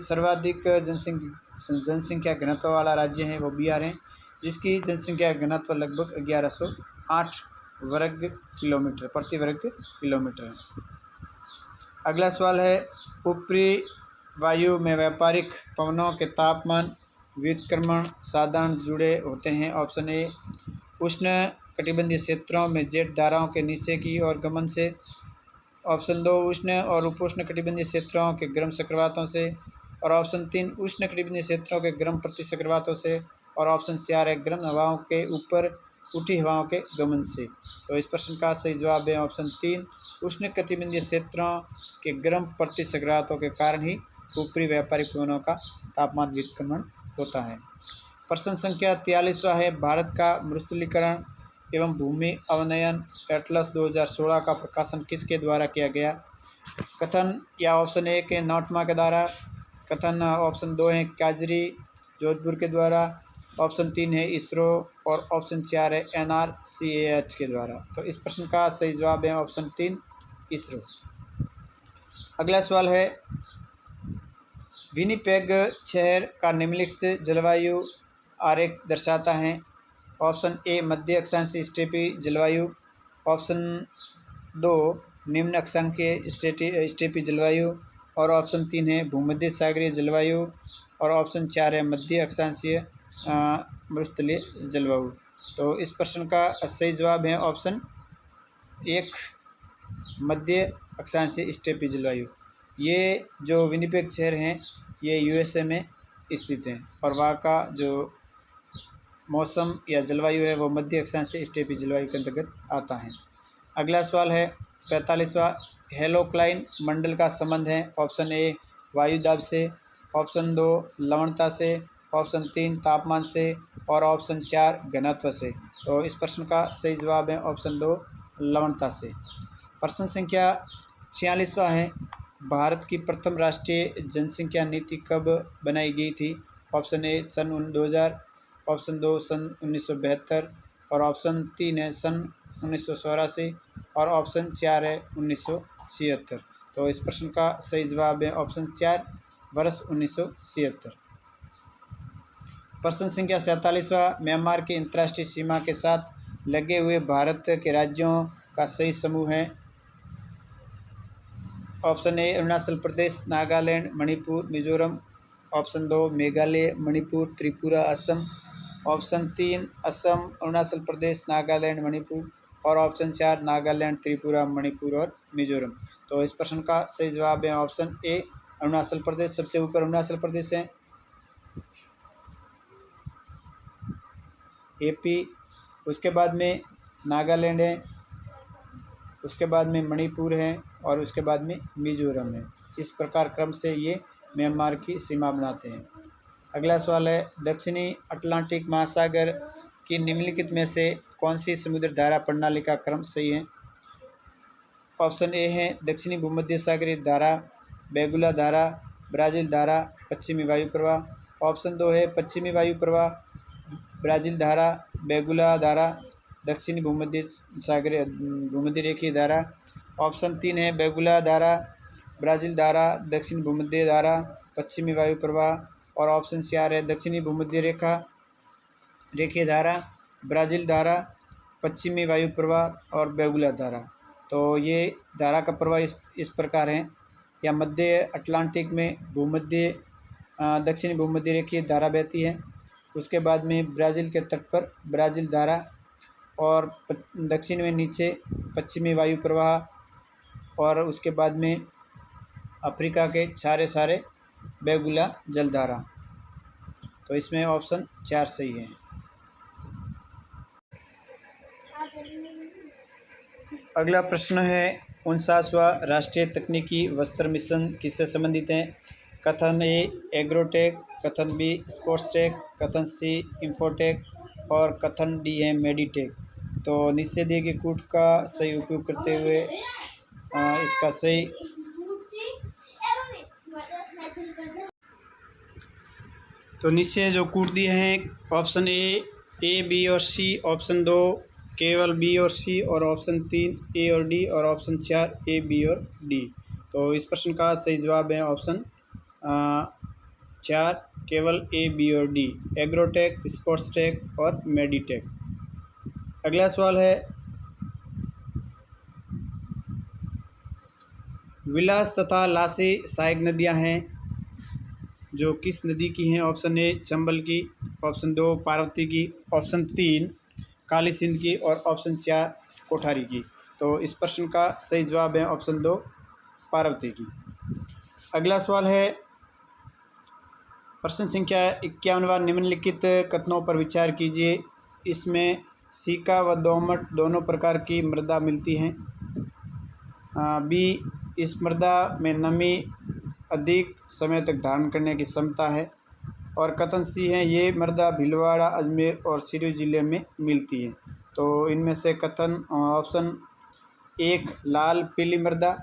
सर्वाधिक जनसंख्या घनत्व वाला राज्य है वो बिहार है, जिसकी जनसंख्या घनत्व लगभग 1108 वर्ग किलोमीटर प्रति वर्ग किलोमीटर है। अगला सवाल है ऊपरी वायु में व्यापारिक पवनों के तापमान व्युत्क्रमण साधारण जुड़े होते हैं। ऑप्शन ए उष्ण कटिबंधीय क्षेत्रों में जेट धाराओं के नीचे की ओर गमन से, ऑप्शन 2 उष्ण और उपोष्ण कटिबंधीय क्षेत्रों के गर्म चक्रवातों से और ऑप्शन 3 उष्ण कटिबंधीय क्षेत्रों के गर्म प्रति चक्रवातों से और ऑप्शन 4 है गर्म हवाओं के ऊपर उठी हवाओं के गमन से। तो इस प्रश्न का सही जवाब है ऑप्शन 3 उष्ण कटिबंधीय क्षेत्रों के गर्म प्रति चक्रवातों के कारण ही ऊपरी व्यापारिक पवनों का तापमान व्युत्क्रमण होता है। प्रश्न संख्या 43वां है भारत का मरुस्थलीकरण एवं भूमि अवनयन एटलस 2016 का प्रकाशन किसके द्वारा किया गया। कथन या ऑप्शन 1 है नॉटमा के द्वारा, कथन ऑप्शन 2 है काजरी जोधपुर के द्वारा, ऑप्शन 3 है इसरो और ऑप्शन 4 है NRCAH के द्वारा। तो इस प्रश्न का सही जवाब है ऑप्शन 3 इसरो। अगला सवाल है विनिपेग शहर का निम्नलिखित जलवायु आरेख दर्शाता है। ऑप्शन ए मध्य अक्षांशीय स्टेपी जलवायु, ऑप्शन 2 निम्न अक्षांशीय स्टेपी जलवायु और ऑप्शन 3 है भूमध्य सागरीय जलवायु और ऑप्शन 4 है मध्य अक्षांशीय मरुस्थलीय जलवायु। तो इस प्रश्न का सही जवाब है ऑप्शन 1 मध्य अक्षांशीय स्टेपी जलवायु। ये जो विनिपेग शहर हैं ये USA में स्थित हैं और वहाँ का जो मौसम या जलवायु है वो मध्य अक्षांशीय स्टेपी जलवायु के अंतर्गत आता है। अगला सवाल है 45वां हेलोक्लाइन मंडल का संबंध है। ऑप्शन ए वायु दाब से, ऑप्शन 2 लवणता से, ऑप्शन 3 तापमान से और ऑप्शन 4 घनत्व से। तो इस प्रश्न का सही जवाब है ऑप्शन 2 लवणता से। प्रश्न संख्या 46वां है भारत की प्रथम राष्ट्रीय जनसंख्या नीति कब बनाई गई थी? ऑप्शन ए सन 2000, ऑप्शन 2 सन 1972 और ऑप्शन 3 है सन 1984 और ऑप्शन 4 है 1976। तो इस प्रश्न का सही जवाब है ऑप्शन 4 वर्ष 1976। प्रश्न संख्या 47वां, म्यांमार की अंतर्राष्ट्रीय सीमा के साथ लगे हुए भारत के राज्यों का सही समूह है। Option A Arunachal Pradesh, Nagaland, Manipur, Mizoram. Option 2 Meghalaya, Manipur, Tripura, Assam. Option 3 Assam, Arunachal Pradesh, Nagaland, Manipur और ऑप्शन 4 नागालैंड, त्रिपुरा, मणिपुर और मिजोरम। तो इस प्रश्न का सही जवाब है ऑप्शन ए अरुणाचल प्रदेश। सबसे ऊपर अरुणाचल प्रदेश है, एपी, उसके बाद में नागालैंड है, उसके बाद में मणिपुर है और उसके बाद में मिजोरम है। इस प्रकार क्रम से ये म्यांमार की सीमा बनाते हैं। अगला सवाल है, दक्षिणी अटलांटिक महासागर की निम्नलिखित में से कौन सी समुद्र धारा प्रणाली का क्रम सही है? ऑप्शन ए है दक्षिणी भूमध्य सागरीय धारा, बेगुला धारा, ब्राज़ील धारा, पश्चिमी वायु प्रवाह। ऑप्शन 2 है पश्चिमी वायु प्रवाह, ब्राज़ील धारा, बेगुला धारा, दक्षिणी भूमध्य सागरीय भूमध्य रेखीय धारा। ऑप्शन 3 है बेगुला धारा, ब्राज़ील धारा, दक्षिण भूमध्य धारा, पश्चिमी वायु प्रवाह और ऑप्शन 4 है दक्षिणी भूमध्य रेखीय धारा, ब्राज़ील धारा, पश्चिमी वायु प्रवाह और बेगुला धारा। तो ये धारा का प्रवाह इस प्रकार है, या मध्य अटलांटिक में दक्षिणी भूमध्य रेखीय धारा बहती है, उसके बाद में ब्राज़ील के तट पर ब्राज़ील धारा और दक्षिण में नीचे पश्चिमी वायु प्रवाह और उसके बाद में अफ्रीका के सारे बेगुला जलधारा। तो इसमें ऑप्शन 4 सही है। अगला प्रश्न है 49वां, राष्ट्रीय तकनीकी वस्त्र मिशन किससे संबंधित है? कथन ए एग्रोटेक, कथन बी स्पोर्ट्स टेक, कथन सी इंफोटेक और कथन डी है मेडिटेक। तो निषेधीय के कूट का सही उपयोग करते हुए इसका सही तो नीचे जो कूट दिए हैं ऑप्शन ए बी और सी, ऑप्शन 2 केवल बी और सी और ऑप्शन 3 ए और डी और ऑप्शन 4 ए बी और डी। तो इस प्रश्न का सही जवाब है ऑप्शन 4 केवल ए बी और डी, एग्रोटेक, स्पोर्ट्स टेक और मेडिटेक। अगला सवाल है, विलास तथा लासी सहायक नदियां हैं जो किस नदी की हैं? ऑप्शन ए चंबल की, ऑप्शन 2 पार्वती की, ऑप्शन 3 काली सिंध की और ऑप्शन 4 कोठारी की। तो इस प्रश्न का सही जवाब है ऑप्शन 2 पार्वती की। अगला सवाल है, प्रश्न संख्या 51वां, निम्नलिखित कथनों पर विचार कीजिए। इसमें सीका व दोमट दोनों प्रकार की मृदा मिलती हैं। बी, इस मृदा में नमी अधिक समय तक धारण करने की क्षमता है और कथन सी है ये मृदा भीलवाड़ा, अजमेर और सिरोही जिले में मिलती है। तो इनमें से कथन ऑप्शन 1 लाल पीली मृदा,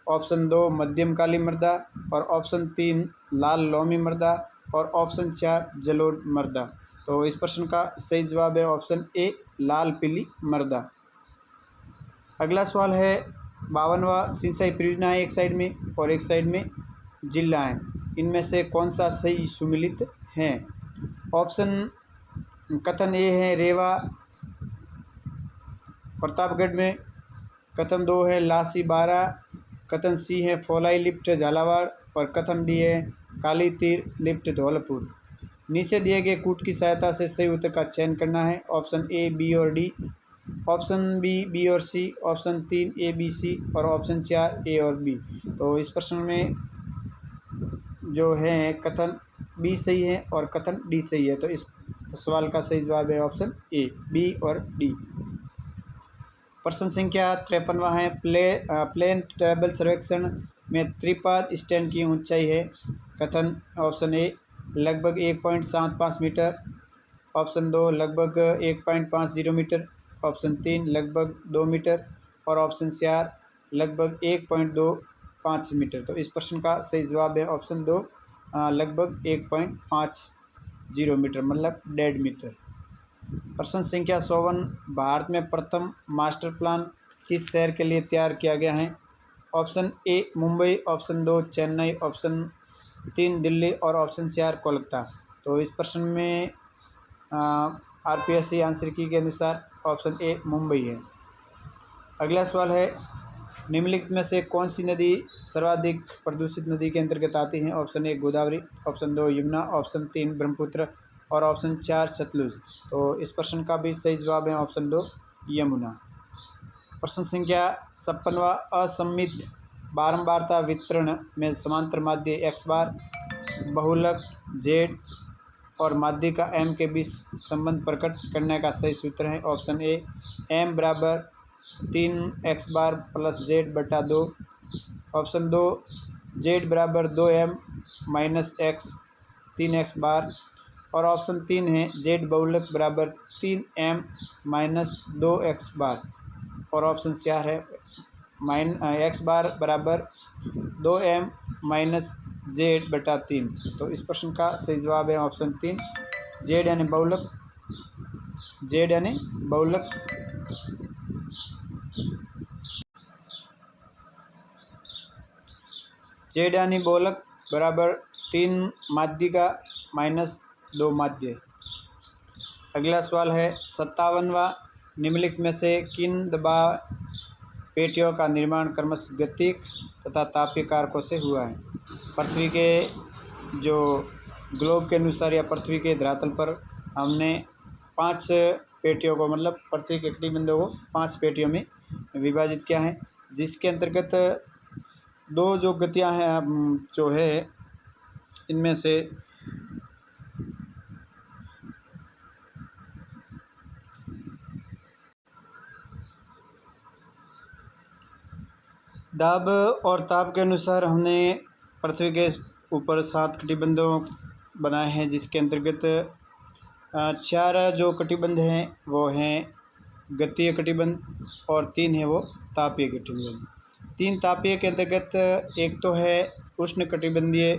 ऑप्शन 2 मध्यम काली मृदा और ऑप्शन 3 लाल लोमी मृदा और ऑप्शन 4 जलोढ़ मृदा। तो इस प्रश्न का सही जवाब है ऑप्शन ए लाल पीली मृदा। अगला सवाल है, 52वां, सिंचाई परियोजना है एक साइड में और एक साइड में जिला है, इनमें से कौन सा सही सुमिलित है? ऑप्शन कथन ए है रेवा प्रतापगढ़ में, कथन 2 है लासी बारा, कथन सी है फोलाई लिफ्ट झालावाड़ और कथन डी है काली तीर लिफ्ट धौलपुर। नीचे दिए गए कूट की सहायता से सही उत्तर का चयन करना है। ऑप्शन ए बी और डी, ऑप्शन बी और सी, ऑप्शन 3 ए बी सी और ऑप्शन 4 ए और बी। तो इस प्रश्न में जो है कथन बी सही है और कथन डी सही है। तो इस सवाल का सही जवाब है ऑप्शन ए बी और डी। प्रश्न संख्या 53वां है, प्लेन ट्रेवल सर्वेक्षण में त्रिपाद स्टैंड की ऊंचाई है। कथन ऑप्शन ए लगभग 1.75 मीटर, ऑप्शन 2 लगभग 1.50 मीटर, ऑप्शन 3 लगभग 2 मीटर और ऑप्शन 4 लगभग 1.2 1.5 मीटर। तो इस प्रश्न का सही जवाब है ऑप्शन 2, लगभग 1.50 मीटर, मतलब 1.5 मीटर। प्रश्न संख्या 54, भारत में प्रथम मास्टर प्लान किस शहर के लिए तैयार किया गया है? ऑप्शन ए मुंबई, ऑप्शन 2 चेन्नई, ऑप्शन 3 दिल्ली और ऑप्शन 4 कोलकाता। तो इस प्रश्न में आरपीएससी आंसर की के अनुसार ऑप्शन ए मुंबई है। अगला सवाल है, निम्नलिखित में से कौन सी नदी सर्वाधिक प्रदूषित नदी के अंतर्गत आती है? ऑप्शन ए गोदावरी, ऑप्शन 2 यमुना, ऑप्शन 3 ब्रह्मपुत्र और ऑप्शन 4 सतलुज। तो इस प्रश्न का भी सही जवाब है ऑप्शन 2 यमुना। प्रश्न संख्या 56, असममित बारंबारता वितरण में समांतर माध्य एक्स बार, बहुलक जेड और माध्य का एम के बीच संबंध प्रकट करने का सही सूत्र है। ऑप्शन ए एम बराबर 3x बार प्लस जेड बटा 2, ऑप्शन 2 जेड बराबर 2m माइनस एक्स 3x बार और ऑप्शन 3 है जेड बहुलक बराबर 3m माइनस 2x बार और ऑप्शन 4 है एक्स बार बराबर 2m माइनस जेड बटा 3। तो इस प्रश्न का सही जवाब है ऑप्शन 3 जेड यानी बहुलक, जेड यानी बहुलक। जेड यानी बहुलक बराबर 3 माध्य का माइनस 2 माध्य। अगला सवाल है 57वां, निम्नलिखित में से किन दबाव पेटियों का निर्माण क्रमशः गतिक तथा तापीय कारकों से हुआ है? पृथ्वी के जो ग्लोब के अनुसार या पृथ्वी के धरातल पर हमने 5 पेटियों को, मतलब पृथ्वी के कटिबंधों को 5 पेटियों में विभाजित किया है, जिसके अंतर्गत 2 जो गतियां हैं जो है इनमें से दाब और ताप के अनुसार हमने पृथ्वी के ऊपर 7 कटिबंधों बनाए हैं, जिसके अंतर्गत 4 जो कटिबंध हैं वो हैं गतीय कटिबंध और 3 है वो तापीय कटिबंध। 3 तापीय के अंतर्गत एक तो है उष्ण कटिबंधीय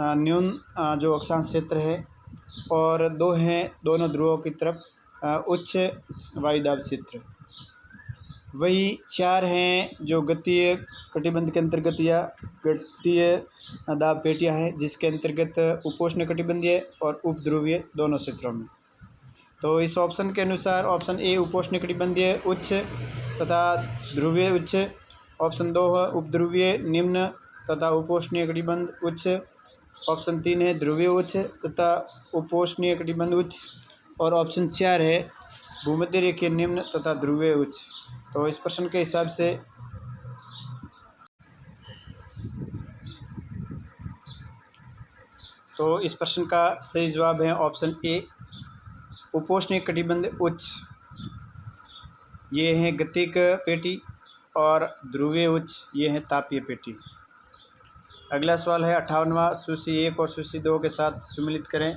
न्यून जो अक्षांश क्षेत्र है और 2 हैं दोनों ध्रुवों की तरफ उच्च वायुदाब क्षेत्र। वही 4 हैं जो गतीय कटिबंध के अंतर्गत या गतीय दाब पेटियां हैं, जिसके अंतर्गत उपोष्ण कटिबंधीय और उपध्रुवीय दोनों क्षेत्रों में। तो इस ऑप्शन के अनुसार ऑप्शन ए उपोष्ण कटिबंधीय उच्च तथा ध्रुवीय उच्च, ऑप्शन 2 है उपध्रुवीय निम्न तथा उपोष्णीय कटिबंध उच्च, ऑप्शन 3 है ध्रुवीय उच्च तथा उपोष्णीय कटिबंध उच्च और ऑप्शन 4 है भूमध्य रेखीय निम्न तथा ध्रुवीय उच्च। तो इस प्रश्न के हिसाब से इस प्रश्न का सही जवाब है ऑप्शन ए उपोष्णीय कटिबंध उच्च, ये हैं गतिक पेटी और ध्रुवीय उच्च ये हैं तापीय पेटी। अगला सवाल है 58वां, सूची 1 और सूची 2 के साथ सम्मिलित करें।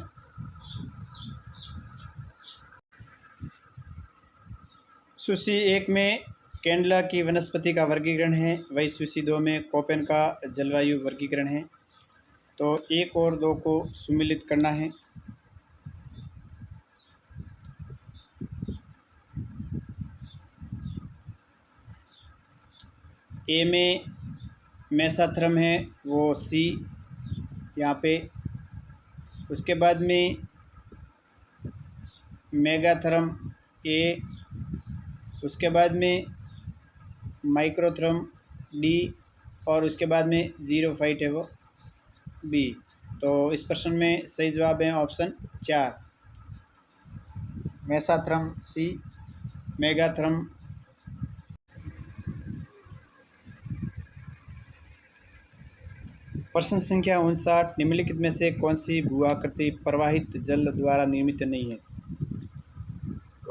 सूची 1 में कैंडला की वनस्पति का वर्गीकरण है, वही सूची 2 में कोपेन का जलवायु वर्गीकरण है। तो 1 और 2 को सम्मिलित करना है। ए में मेसाथर्म है वो सी यहाँ पे, उसके बाद में मेगाथर्म ए, उसके बाद में माइक्रोथर्म डी और उसके बाद में जीरोफाइट है वो बी। तो इस प्रश्न में सही जवाब है ऑप्शन 4 मेसाथर्म सी, मेगाथर्म। प्रश्न संख्या 59, निम्नलिखित में से कौन सी भू-आकृति प्रवाहित जल द्वारा निर्मित नहीं है?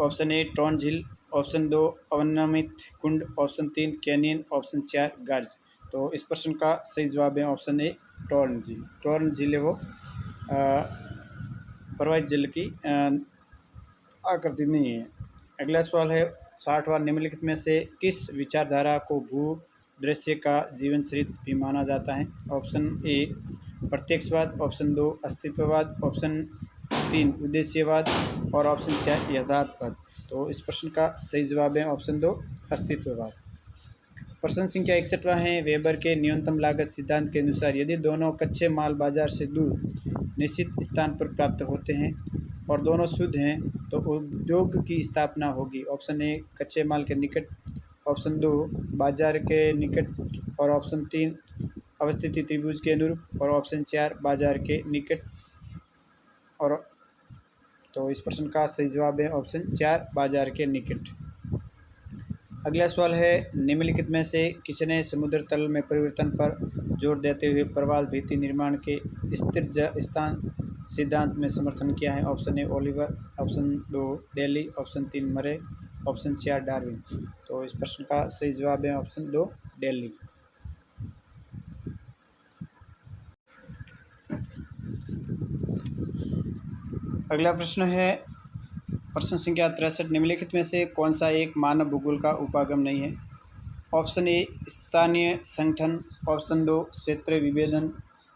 ऑप्शन ए ट्रॉन झील, ऑप्शन 2 अवनमित कुंड, ऑप्शन 3 कैनियन, ऑप्शन 4 गर्ज। तो इस प्रश्न का सही जवाब है ऑप्शन ए टॉर्न झील। टॉर्न झील है वो प्रवाहित जल की आकृति नहीं है। अगला सवाल है 60वां, निम्नलिखित में से किस विचारधारा को भू दृश्य का जीवन चरित्र भी माना जाता है? ऑप्शन ए प्रत्यक्षवाद, ऑप्शन 2 अस्तित्ववाद, ऑप्शन 3 उद्देश्यवाद और ऑप्शन 4 यथार्थवाद। तो इस प्रश्न का सही जवाब है ऑप्शन 2 अस्तित्ववाद। प्रश्न संख्या 61वां है, वेबर के न्यूनतम लागत सिद्धांत के अनुसार यदि दोनों कच्चे माल बाजार से दूर निश्चित स्थान पर प्राप्त होते हैं और दोनों शुद्ध हैं तो उद्योग की स्थापना होगी। ऑप्शन ए कच्चे माल के निकट, ऑप्शन 2 बाजार के निकट और ऑप्शन 3 अवस्थिति त्रिभुज के अनुरूप और ऑप्शन 4 बाजार के निकट। और तो इस प्रश्न का सही जवाब है ऑप्शन 4 बाजार के निकट। अगला सवाल है, निम्नलिखित में से किसने समुद्र तल में परिवर्तन पर जोर देते हुए प्रवाल भित्ति निर्माण के स्थिर स्थान सिद्धांत में समर्थन किया है? ऑप्शन ए ओलिवर, ऑप्शन 2 डेली, ऑप्शन 3 मरे, ऑप्शन 4 डार्विन। तो इस प्रश्न का सही जवाब है ऑप्शन 2 डेली। अगला प्रश्न है, प्रश्न संख्या 63, निम्नलिखित में से कौन सा एक मानव भूगोल का उपागम नहीं है? ऑप्शन ए स्थानीय संगठन, ऑप्शन 2 क्षेत्रीय विभेदन,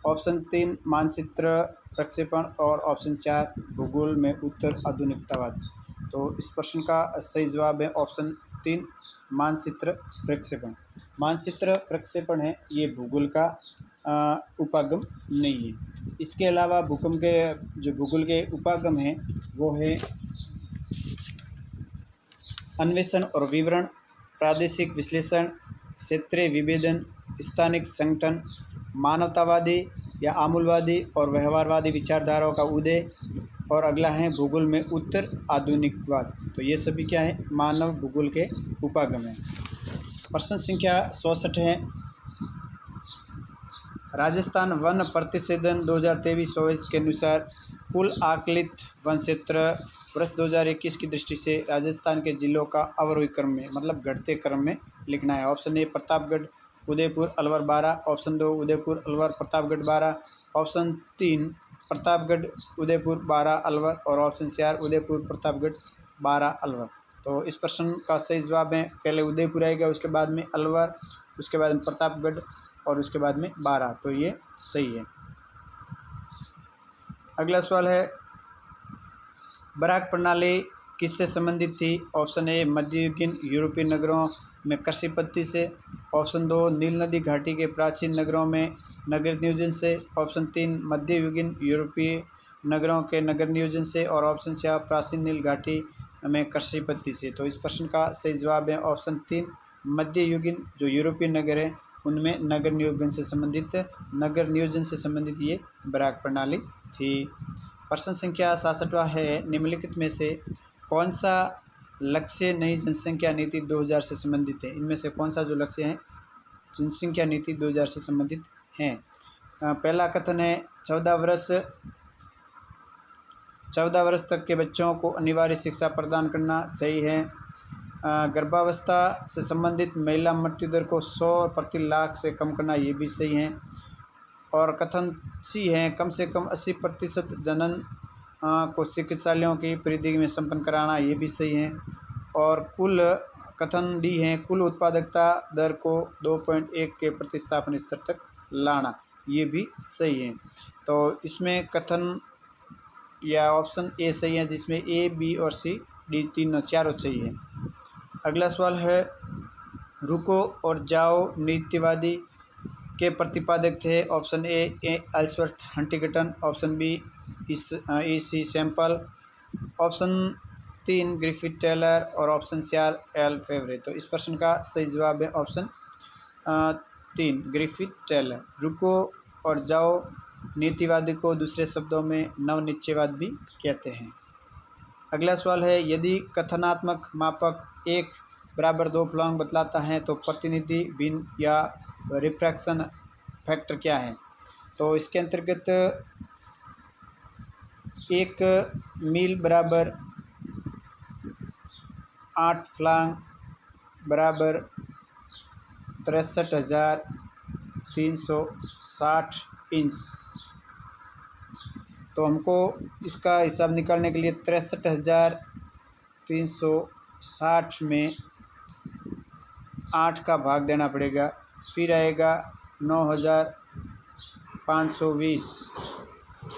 ऑप्शन 3 मानचित्र प्रक्षेपण और ऑप्शन 4 भूगोल में उत्तर आधुनिकतावाद। तो इस प्रश्न का सही जवाब है ऑप्शन 3 मानचित्र प्रक्षेपण। मानचित्र प्रक्षेपण है ये भूगोल का उपागम नहीं है। इसके अलावा भूकंप के जो भूगोल के उपागम हैं वो है अन्वेषण और विवरण, प्रादेशिक विश्लेषण, क्षेत्रीय विभेदन, स्थानिक संगठन, मानवतावादी या आमूलवादी और व्यवहारवादी विचारधाराओं का उदय, और अगला है भूगोल में उत्तर आधुनिकवाद। तो ये सभी क्या है? मानव भूगोल के उपागम है। प्रश्न संख्या 64 है, राजस्थान वन प्रतिशेधन 2023-24 के अनुसार कुल आकलित वन क्षेत्र वर्ष 2021 की दृष्टि से राजस्थान के जिलों का अवरोही क्रम में मतलब घटते क्रम में लिखना है। ऑप्शन ए प्रतापगढ़, उदयपुर, अलवर 12, ऑप्शन 2 उदयपुर, अलवर, प्रतापगढ़ 12, ऑप्शन 3 प्रतापगढ़, उदयपुर 12, अलवर और ऑप्शन 4 उदयपुर, प्रतापगढ़ 12, अलवर। तो इस प्रश्न का सही जवाब है पहले उदयपुर आएगा, उसके बाद में अलवर, उसके बाद में प्रतापगढ़ और उसके बाद में 12। तो ये सही है। अगला सवाल है, बराक प्रणाली किससे संबंधित थी? ऑप्शन ए मध्ययुगीन यूरोपीय नगरों में कृषि पद्धति से, ऑप्शन 2 नील नदी घाटी के प्राचीन नगरों में नगर नियोजन से, ऑप्शन 3 मध्ययुगीन यूरोपीय नगरों के नगर नियोजन से और ऑप्शन 4 प्राचीन नील घाटी में कृषि पद्धति से। तो इस प्रश्न का सही जवाब है ऑप्शन 3 मध्ययुगीन जो यूरोपीय नगर है उनमें नगर नियोजन से संबंधित ये बराक प्रणाली थी। प्रश्न संख्या 66वां है, निम्नलिखित में से कौन सा लक्ष्य नई जनसंख्या नीति 2000 से संबंधित है? इनमें से कौन सा जो लक्ष्य है जनसंख्या नीति 2000 से संबंधित हैं? पहला कथन है 14 वर्ष तक के बच्चों को अनिवार्य शिक्षा प्रदान करना चाहिए। गर्भावस्था से संबंधित महिला मृत्यु दर को 100 प्रति लाख से कम करना, ये भी सही है। और कथन सी है कम से कम 80% जनन को चिकित्सालयों की परिधि में संपन्न कराना, ये भी सही है। और कुल कथन डी है कुल उत्पादकता दर को 2.1 के प्रतिस्थापन स्तर तक लाना, ये भी सही है। तो इसमें कथन या ऑप्शन ए सही है, जिसमें ए, बी और सी, डी चारों सही है। अगला सवाल है, रुको और जाओ नीतिवादी के प्रतिपादक थे? Option A Ellsworth Huntington, option B E C Semple, option 3 Griffith Taylor और ऑप्शन 4 एल फेवरे। तो इस प्रश्न का सही जवाब है ऑप्शन 3 ग्रिफिथ टेलर। रुको और जाओ नीतिवादी को दूसरे शब्दों में नवनिश्चयवाद भी कहते हैं। अगला सवाल है, यदि कथनात्मक मापक 1 बराबर 2 फलंग बतलाता है तो प्रतिनिधि भिन्न या रिफ्रैक्शन फैक्टर क्या है? तो इसके अंतर्गत 1 मील बराबर 8 फलंग बराबर 63,360 इंच। तो हमको इसका हिसाब निकालने के लिए 63,360 में 8 का भाग देना पड़ेगा। फिर आएगा 9520,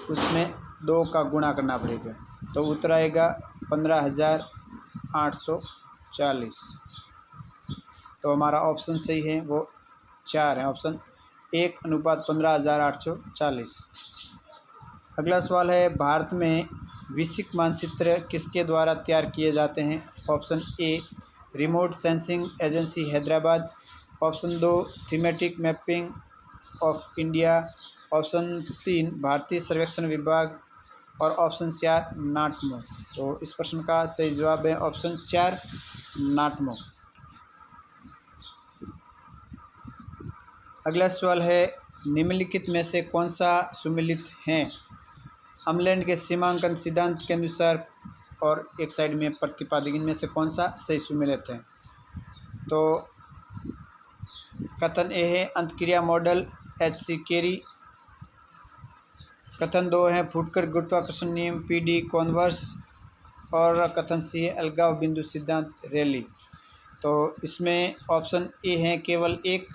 उसमें 2 का गुणा करना पड़ेगा, तो उत्तर आएगा 15,840। तो हमारा ऑप्शन सही है वो 4 है, ऑप्शन 1:15,840। अगला सवाल है, भारत में वैश्विक मानचित्र किसके द्वारा तैयार किए जाते हैं? Option a remote sensing agency Hyderabad, option 2 thematic mapping of India, option 3 भारतीय सर्वेक्षण विभाग और ऑप्शन 4 नाटमो। तो इस प्रश्न का सही जवाब है ऑप्शन 4 नाटमो। अगला सवाल है, निम्नलिखित में से कौन सा सुमेलित है? अम्लैंड के सीमांकन सिद्धांत के अनुसार और एक साइड में प्रतिपादक, इनमें से कौन सा सही सुमेलित है? तो कथन ए है अंतक्रिया मॉडल HC केरी, कथन 2 है फुटकर गुरुत्वाकर्षण नियम PD कॉन्वर्स, और कथन सी है अलगाव बिंदु सिद्धांत रैली। तो इसमें ऑप्शन ए है केवल एक,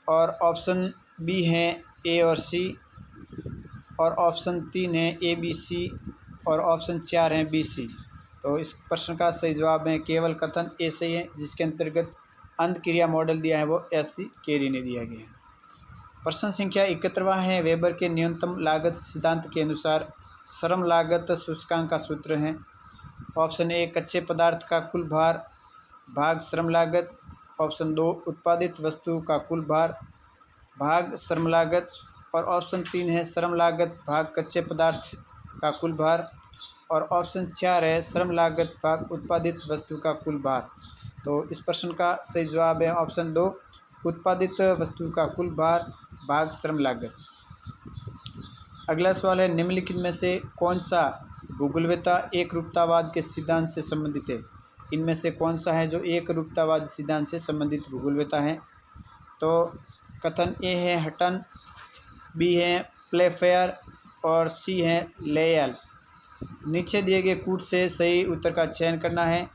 और ऑप्शन बी है A और C, और ऑप्शन 3 है ABC, और ऑप्शन 4 है BC। तो इस प्रश्न का सही जवाब है केवल कथन ए सही है, जिसके अंतर्गत अंतक्रिया मॉडल दिया है वो HC केरी ने दिया गया है। प्रश्न संख्या 71वां है, वेबर के न्यूनतम लागत सिद्धांत के अनुसार श्रम लागत सूचकांक का सूत्र है। ऑप्शन ए कच्चे पदार्थ का कुल भार भाग श्रम लागत, ऑप्शन 2 उत्पादित वस्तु का कुल भार भाग श्रम लागत, और ऑप्शन 3 है श्रम लागत भाग कच्चे पदार्थ का कुल भार, और ऑप्शन 4 है श्रम लागत भाग उत्पादित वस्तु का कुल भार। तो इस प्रश्न का सही जवाब है ऑप्शन 2 उत्पादित वस्तु का कुल भार भाग श्रम लागत। अगला सवाल है, निम्नलिखित में से कौन सा भूगोलवेत्ता एकरूपतावाद के सिद्धांत से संबंधित है? इनमें से कौन सा है जो एकरूपतावाद सिद्धांत से संबंधित भूगोलवेत्ता है? तो कथन ए है हटन, बी है प्लेफेयर, और सी है लेयल। नीचे दिए गए कूट से सही उत्तर का चयन करना है।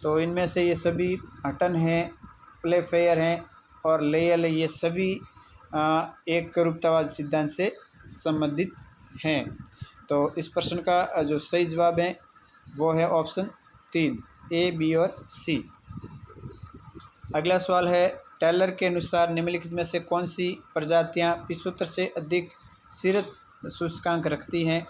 तो इनमें से ये सभी हटन है, प्लेफेयर हैं और लेयल, ये सभी एकरूपतावाद सिद्धांत से संबंधित हैं। तो इस प्रश्न का जो सही जवाब है वो है ऑप्शन 3 A, B और C। अगला सवाल है, टेलर के अनुसार निम्नलिखित में से कौन सी प्रजातियां 75 से अधिक शीर्ष सूचकांक रखती हैं?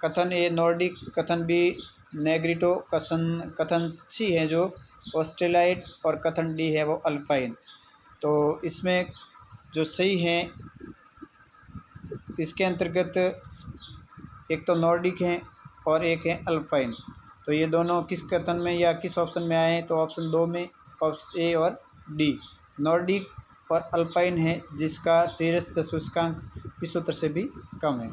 कथन ए नॉर्डिक, कथन बी नेग्रिटो, कथन सी है जो ऑस्ट्रेलाइट, और कथन डी है वो अल्पाइन। तो इसमें जो सही है इसके अंतर्गत एक तो नॉर्डिक है और एक है अल्पाइन। तो ये दोनों किस कथन में या किस ऑप्शन में आए हैं? तो ऑप्शन 2 में, ऑप्शन ए और डी। नॉर्डिक और अल्पाइन है जिसका शीर्ष सूचकांक 75 से भी कम है।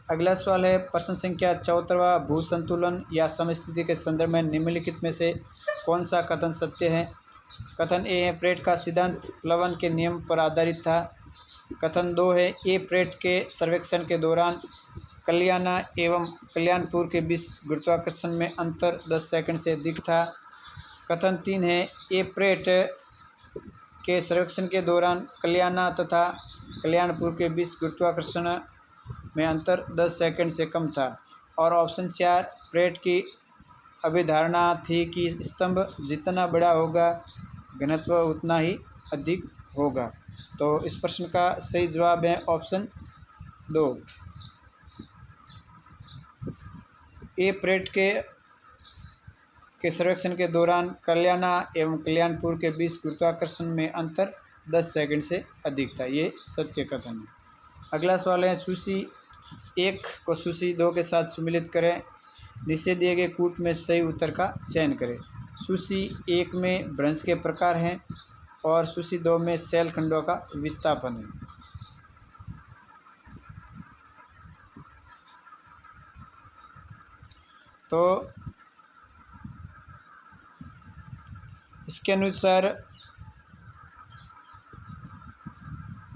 अगला सवाल है, प्रश्न संख्या 74वां, भू संतुलन या समस्थिति के संदर्भ में निम्नलिखित में से कौन सा कथन सत्य है? कथन ए है प्रेट का सिद्धांत प्लवन के नियम पर आधारित था। कथन 2 है ए प्रेट के सर्वेक्षण के दौरान कल्याणा एवं कल्याणपुर के बीच गुरुत्वाकर्षण में अंतर 10 सेकंड से अधिक था। कथन 3 है ए प्रेट के सर्वेक्षण के दौरान कल्याणा तथा कल्याणपुर के बीच गुरुत्वाकर्षण में अंतर 10 सेकंड से कम था। और ऑप्शन 4 प्रेट की अभिधारणा थी कि स्तंभ जितना बड़ा होगा घनत्व उतना ही अधिक होगा। तो इस प्रश्न का सही जवाब है ऑप्शन 2 ए प्रेट के सर्वेक्षण के दौरान कल्याणा एवं कल्याणपुर के बीच गुरुत्वाकर्षण में अंतर 10 सेकंड से अधिक था। ये सत्य कथन है। अगला सवाल है, सूची 1 को सूची 2 के साथ सम्मिलित करें। नीचे दिए गए कूट में सही उत्तर का चयन करें। सूची 1 में भ्रंश के प्रकार हैं और सूची 2 में शैल खंडों का विस्थापन है। तो इसके अनुसार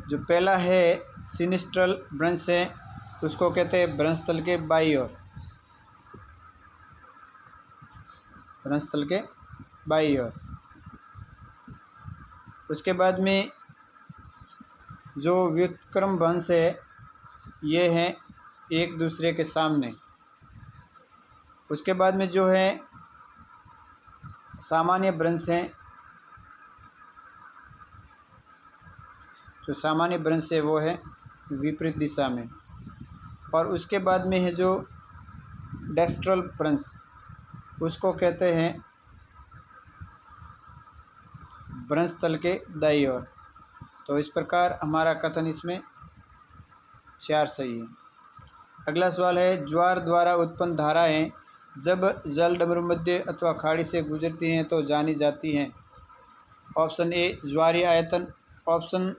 जो पहला है सिनिस्ट्रल भ्रंश है, उसको कहते हैं भ्रंश तल के बाई ओर, भ्रंश तल के बाई ओर। उसके बाद में जो व्युत्क्रम वंश है ये हैं एक दूसरे के सामने। उसके बाद में जो है सामान्य वंश हैं, जो सामान्य वंश है वो है विपरीत दिशा में। और उसके बाद में है जो डेक्स्ट्रल वंश, उसको कहते हैं वंश तल के दाईं ओर। तो इस प्रकार हमारा कथन इसमें 4 सही है। अगला सवाल है, ज्वार द्वारा उत्पन्न धाराएं जब जल डमरू मध्य अथवा खाड़ी से गुजरती हैं तो जानी जाती हैं। ऑप्शन ए ज्वारीय आयतन, ऑप्शन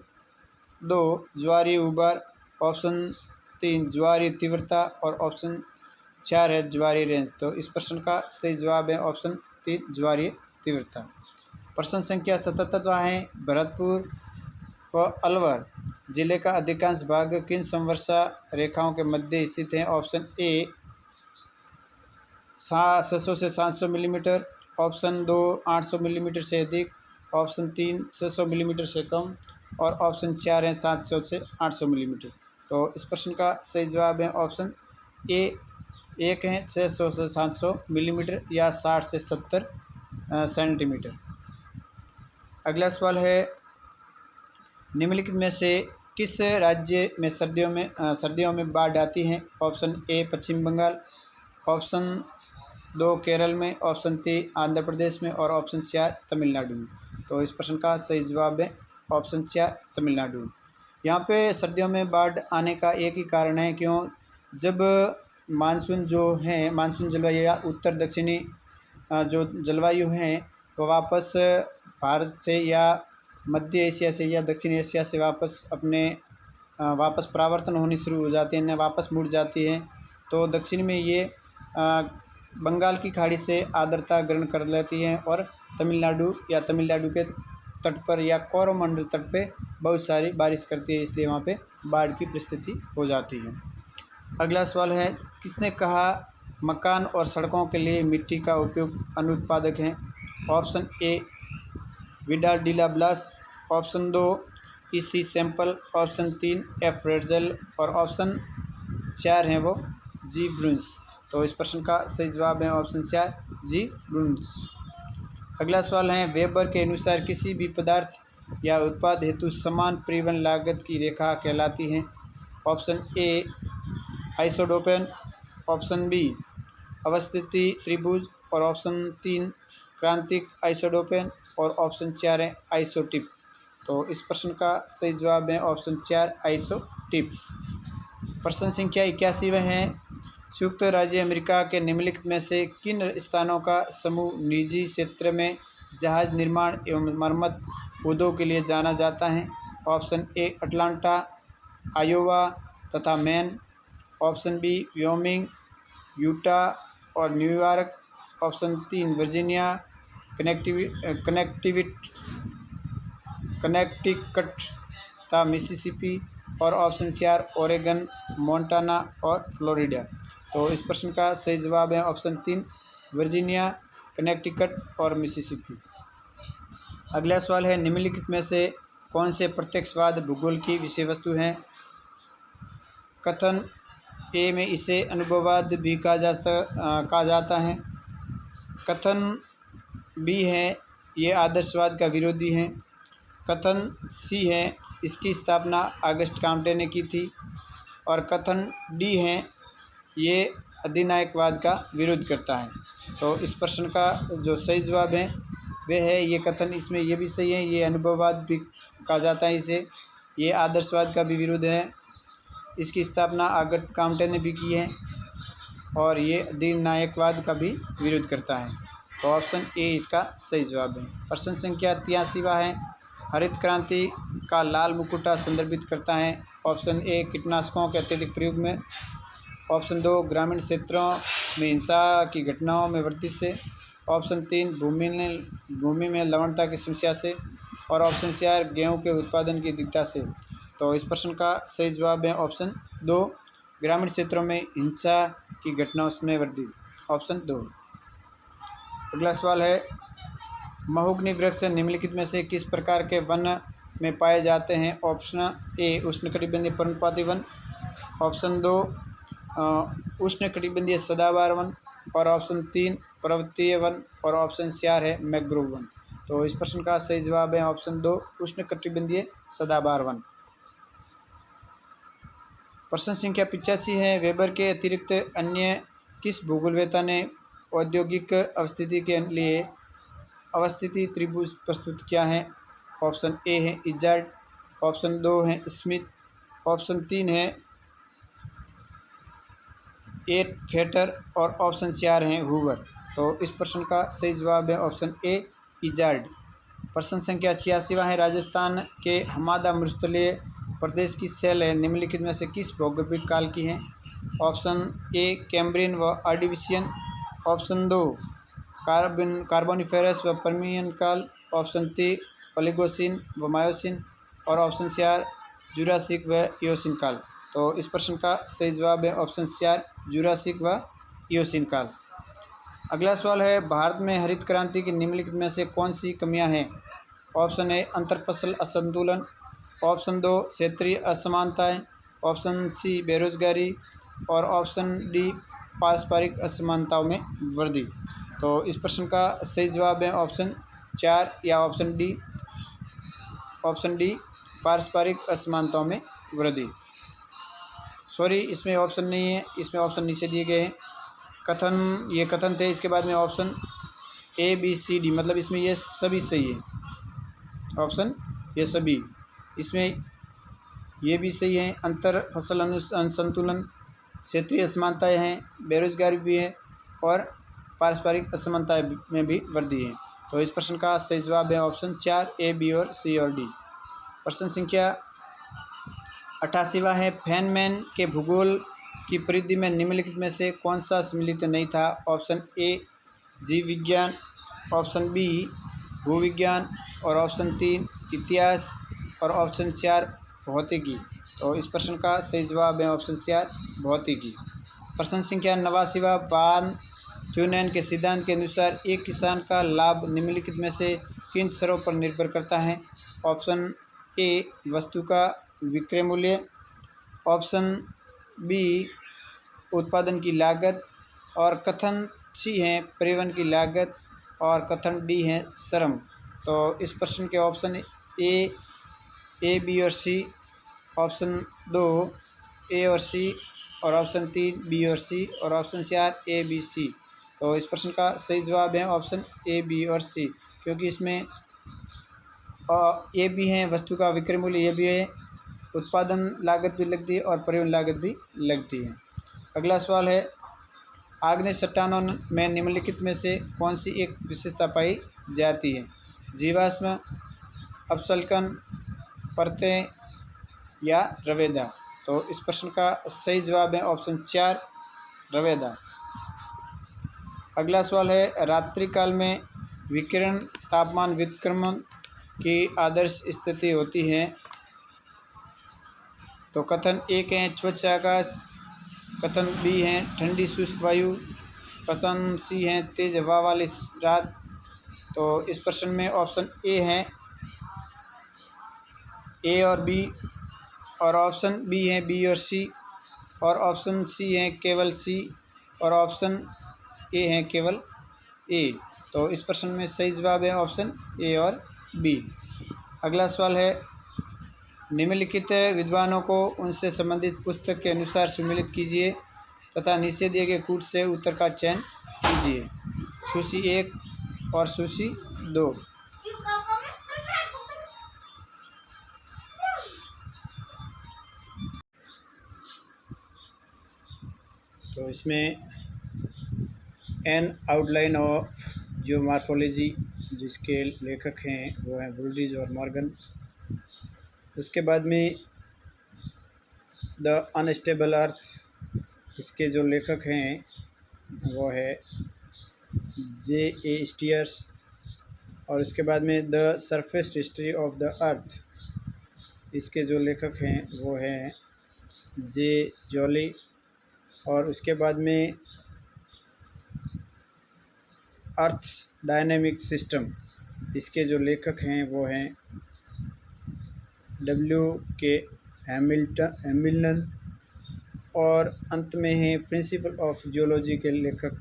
2 ज्वारीय उबार, ऑप्शन 3 ज्वारीय तीव्रता और ऑप्शन 4 है ज्वारीय रेंज। तो इस प्रश्न का सही जवाब है ऑप्शन 3 ज्वारीय तीव्रता। प्रश्न संख्या 77 है, भरतपुर व अलवर जिले का अधिकांश भाग किन समवर्षा रेखाओं के मध्य स्थित है। ऑप्शन ए 600 से 700 मिलीमीटर, ऑप्शन 2 800 मिलीमीटर से अधिक, ऑप्शन 3 600 मिलीमीटर से कम और ऑप्शन 4 है 700 से 800 मिलीमीटर। तो इस प्रश्न का सही जवाब है ऑप्शन ए 1 है 600 से 700 मिलीमीटर या 60 से 70 सेंटीमीटर। अगला सवाल है, निम्नलिखित में से किस राज्य में सर्दियों में बाढ़ आती है। Option A Paschim Bengal, option 2 Kerala में, ऑप्शन 3 आंध्र प्रदेश में और ऑप्शन 4 तमिलनाडु में। तो इस प्रश्न का सही जवाब है ऑप्शन 4 तमिलनाडु। यहाँ पे सर्दियों में बाढ़ आने का एक ही कारण है, क्यों, जब मानसून जो है, मानसून जलवायु या उत्तर दक्षिणी जो जलवायु हैं वो वापस भारत से या मध्य एशिया से या दक्षिण एशिया से वापस परावर्तन होनी शुरू हो जाती है, वापस मुड़ जाती है। तो दक्षिण में ये बंगाल की खाड़ी से आर्द्रता ग्रहण कर लेती हैं और तमिलनाडु के तट पर या कोरोमंडल तट पे बहुत सारी बारिश करती है, इसलिए वहाँ पे बाढ़ की परिस्थिति हो जाती है। अगला सवाल है, किसने कहा मकान और सड़कों के लिए मिट्टी का उपयोग अनुत्पादक है। Option A Vidal de la Blache, option 2 E C Semple, option 3 F Ratzel और ऑप्शन 4 हैं वो जी ब्रुन्स। तो इस प्रश्न का सही जवाब है ऑप्शन 4 जी ब्रुन्स। अगला सवाल है, वेबर के अनुसार किसी भी पदार्थ या उत्पाद हेतु समान परिवहन लागत की रेखा कहलाती है। ऑप्शन ए आइसोडोपेन, ऑप्शन बी अवस्थिति त्रिभुज और ऑप्शन 3 क्रांतिक आइसोडोपेन और ऑप्शन 4 है आइसोटिप। तो इस प्रश्न का सही जवाब है ऑप्शन 4 आइसोटिप। प्रश्न संख्या 81 है, संयुक्त राज्य अमेरिका के निम्नलिखित में से किन स्थानों का समूह निजी क्षेत्र में जहाज निर्माण एवं मरम्मत उद्योग के लिए जाना जाता है। ऑप्शन ए अटलांटा, आयोवा तथा Maine, option B Wyoming, Utah और न्यूयॉर्क, ऑप्शन 3 वर्जीनिया, कनेक्टिकट तथा मिसिसिपी और ऑप्शन 4 ओरेगन, मोंटाना और फ्लोरिडा। तो इस प्रश्न का सही जवाब है ऑप्शन 3 वर्जीनिया, कनेक्टिकट और मिसिसिपी। अगला सवाल है, निम्नलिखित में से कौन से प्रत्यक्षवाद भूगोल की विषय वस्तु हैं। कथन ए में इसे अनुभववाद भी कहा जाता है। कथन बी है ये आदर्शवाद का विरोधी है। कथन सी है इसकी स्थापना ऑगस्ट काम्टे ने की थी और कथन डी है ये अधिनायकवाद का विरोध करता है। तो इस प्रश्न का जो सही जवाब है वह है ये कथन, इसमें ये भी सही है, ये अनुभववाद भी कहा जाता है इसे, ये आदर्शवाद का भी विरोध है, इसकी स्थापना ऑगस्ट काम्टे ने भी की है और ये अधिनायकवाद का भी विरोध करता है। तो ऑप्शन ए इसका सही जवाब है। प्रश्न संख्या 83 है, हरित क्रांति का लाल मुकुटा संदर्भित करता है। ऑप्शन ए कीटनाशकों के अत्यधिक प्रयोग में, ऑप्शन 2 ग्रामीण क्षेत्रों में हिंसा की घटनाओं में वृद्धि से, ऑप्शन 3 भूमि में लवणता की समस्या से और ऑप्शन 4 गेहूं के उत्पादन की दिक्कत से। तो इस प्रश्न का सही जवाब है ऑप्शन 2 ग्रामीण क्षेत्रों में हिंसा की घटनाओं में वृद्धि, ऑप्शन 2। अगला सवाल है, महोगनी वृक्ष निम्नलिखित में से किस प्रकार के वन में पाए जाते हैं? ऑप्शन ए उष्णकटिबंधीय पर्णपाती वन, ऑप्शन 2 उष्णकटिबंधीय सदाबहार वन, और ऑप्शन 3 पर्वतीय वन, और ऑप्शन 4 है मैंग्रोव वन। तो इस प्रश्न का सही जवाब है ऑप्शन 2 उष्णकटिबंधीय सदाबहार वन। प्रश्न संख्या 85 है, वेबर के अतिरिक्त अन्य किस भूगोलवेत्ता ने औद्योगिक अवस्थिति के लिए अवस्थिति त्रिभुज प्रस्तुत किया है? ऑप्शन ए है इजार्ड, ऑप्शन 2 है स्मिथ, ऑप्शन 3 है एट फेटर, और ऑप्शन 4 है हूवर। तो इस प्रश्न का सही जवाब है ऑप्शन ए इजार्ड। प्रश्न संख्या 86 है, राजस्थान के हमादा मरुस्थलीय प्रदेश की शैल है निम्नलिखित में से किस भौगोलिक काल की है? ऑप्शन ए कैम्ब्रियन व आर्डिविशियन, ऑप्शन 2 कार्बोनिफेरस व पर्मियन काल, ऑप्शन 3 ओलिगोसिन व मायोसिन, और ऑप्शन 4 जुरासिक व इयोसिन काल। तो इस प्रश्न का सही जवाब है ऑप्शन 4 जुरासिक व इयोसिन काल। अगला सवाल है, भारत में हरित क्रांति की निम्नलिखित में से कौन सी कमियां हैं? ऑप्शन ए अंतर फसल असंतुलन, ऑप्शन 2 क्षेत्रीय असमानताएं, ऑप्शन सी बेरोजगारी, और ऑप्शन डी पारस्परिक असमानताओं में वृद्धि। तो इस प्रश्न का सही जवाब है ऑप्शन 4 या ऑप्शन डी पारस्परिक असमानताओं में वृद्धि। सॉरी, इसमें ऑप्शन नहीं है, इसमें ऑप्शन नीचे दिए गए हैं। ये कथन थे, इसके बाद में option A B C D, मतलब इसमें ये सभी सही है। ऑप्शन ये सभी, इसमें ये भी सही है। अंतर फसल असंतुलन, क्षेत्रीय असमानताएँ हैं, बेरोजगारी भी है, और पारस्परिक असमानताएँ में भी वृद्धि है। तो इस प्रश्न का सही जवाब है ऑप्शन 4 ए बी और सी और डी। प्रश्न संख्या 88 है, फेनमैन के भूगोल की परिधि में निम्नलिखित में से कौन सा सम्मिलित नहीं था? ऑप्शन ए जीव विज्ञान, ऑप्शन बी भूविज्ञान, और ऑप्शन 3 इतिहास, और ऑप्शन 4 भौतिकी। तो इस प्रश्न का सही जवाब है ऑप्शन 4 भौतिकी। प्रश्न संख्या 89, वान थ्यूनैन के सिद्धांत के अनुसार एक किसान का लाभ निम्नलिखित में से किन स्तरों पर निर्भर करता है? ऑप्शन ए वस्तु का विक्रय मूल्य, ऑप्शन बी उत्पादन की लागत, और कथन सी है परिवहन की लागत, और कथन डी है श्रम। तो इस प्रश्न के ऑप्शन ए बी और सी, ऑप्शन 2 ए और सी, और ऑप्शन 3 बी और सी, और ऑप्शन 4 ए बी सी। तो इस प्रश्न का सही जवाब है ऑप्शन ए बी और सी, क्योंकि इसमें ये भी है वस्तु का विक्रय मूल्य, ये भी है, उत्पादन लागत भी लगती है और परिवहन लागत भी लगती है। अगला सवाल है, आग्नेय चट्टानों में निम्नलिखित में से कौन सी एक विशेषता पाई जाती है? जीवाश्म, अपसल्कन, परतें, या रवेदा। तो इस प्रश्न का सही जवाब है ऑप्शन 4 रवेदा। अगला सवाल है, रात्रि काल में विकिरण तापमान व्युत्क्रमण की आदर्श स्थिति होती है। तो कथन एक है स्वच्छ आकाश, कथन बी है ठंडी शुष्क वायु, कथन सी है तेज हवा वाली रात। तो इस प्रश्न में ऑप्शन ए है ए और बी, और ऑप्शन बी है बी और सी, और ऑप्शन सी है केवल सी, और ऑप्शन ए है केवल ए। तो इस प्रश्न में सही जवाब है ऑप्शन ए और बी। अगला सवाल है, निम्नलिखित विद्वानों को उनसे संबंधित पुस्तक के अनुसार सम्मिलित कीजिए तथा नीचे दिए गए कूट से उत्तर का चयन कीजिए। सूची 1 और सूची 2। तो इसमें एन आउटलाइन ऑफ जियोमॉर्फोलॉजी जिसके लेखक हैं वो हैं वुल्डीज और मॉर्गन। उसके बाद में द अनस्टेबल अर्थ, इसके जो लेखक हैं वो है J.A. स्टीयर्स। और उसके बाद में the surface history of the earth, इसके जो लेखक हैं वो हैं J. जॉली। और उसके बाद में अर्थ डायनेमिक सिस्टम, इसके जो लेखक हैं वो हैं W.K. हैमिल्टन और अंत में हैं प्रिंसिपल ऑफ जियोलॉजी के लेखक,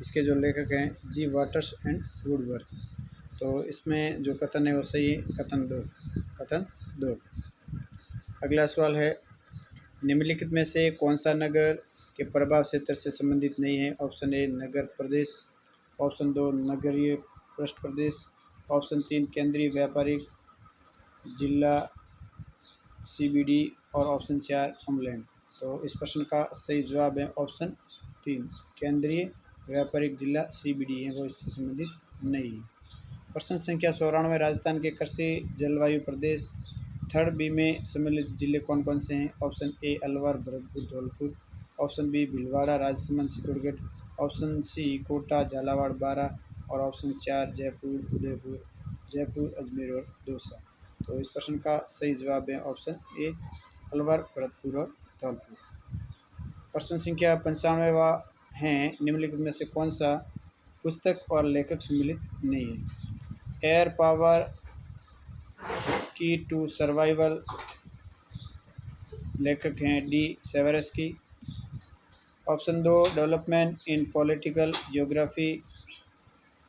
इसके जो लेखक हैं जी वाटर्स एंड वुडवर्थ। तो इसमें जो कथन है वो सही है, कथन दो। अगला सवाल है, निम्नलिखित में से कौन सा नगर के प्रभाव क्षेत्र से संबंधित नहीं है? ऑप्शन ए नगर प्रदेश, ऑप्शन 2 नगरीय पृष्ठ प्रदेश, ऑप्शन 3 केंद्रीय व्यापारिक जिला CBD और ऑप्शन 4 अमलैंड। तो इस प्रश्न का सही जवाब है ऑप्शन 3 केंद्रीय व्यापारिक जिला CBD है, वो इससे संबंधित नहीं है। प्रश्न संख्या 94, राजस्थान के कृषि जलवायु प्रदेश थर्ड बी में सम्मिलित जिले कौन कौन से हैं? Option A Alwar, Bharatpur, Dholpur, option B Bhilwara, Rajsamand, Chittorgarh, option C Kota, Jhalawar, Baran और ऑप्शन 4 जयपुर, उदयपुर, जयपुर, अजमेर और दौसा। तो इस प्रश्न का सही जवाब है ऑप्शन ए अलवर, भरतपुर और धौलपुर। प्रश्न संख्या 95 है, निम्नलिखित में से कौन सा पुस्तक और लेखक सम्मिलित नहीं है? Air power key to survival, लेखक हैं D Seversky. Option 2 development in political geography,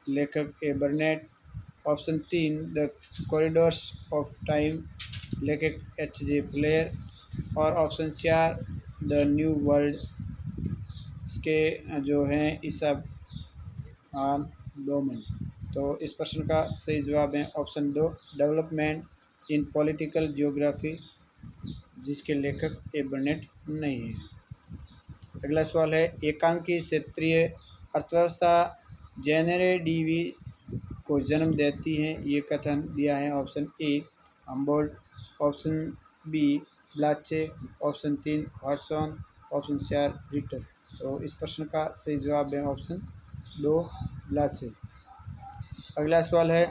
लेखक A Burnett. Option 3 the corridors of time, लेखक H.J. फ्लेयर और ऑप्शन 4 द न्यू वर्ल्ड, इसके जो हैं ईसाब डोमन। तो इस प्रश्न का सही जवाब है option 2 development in political geography, जिसके लेखक ए बर्नेट नहीं है। अगला सवाल है, एकांकी क्षेत्रीय अर्थव्यवस्था जेनेरेटिवी को जन्म देती है, ये कथन दिया है option A Humboldt, option B Blache, option 3 Hartshorne, option 4 Ritter. तो इस प्रश्न का सही जवाब है ऑप्शन 2 ब्लाचे। अगला सवाल है,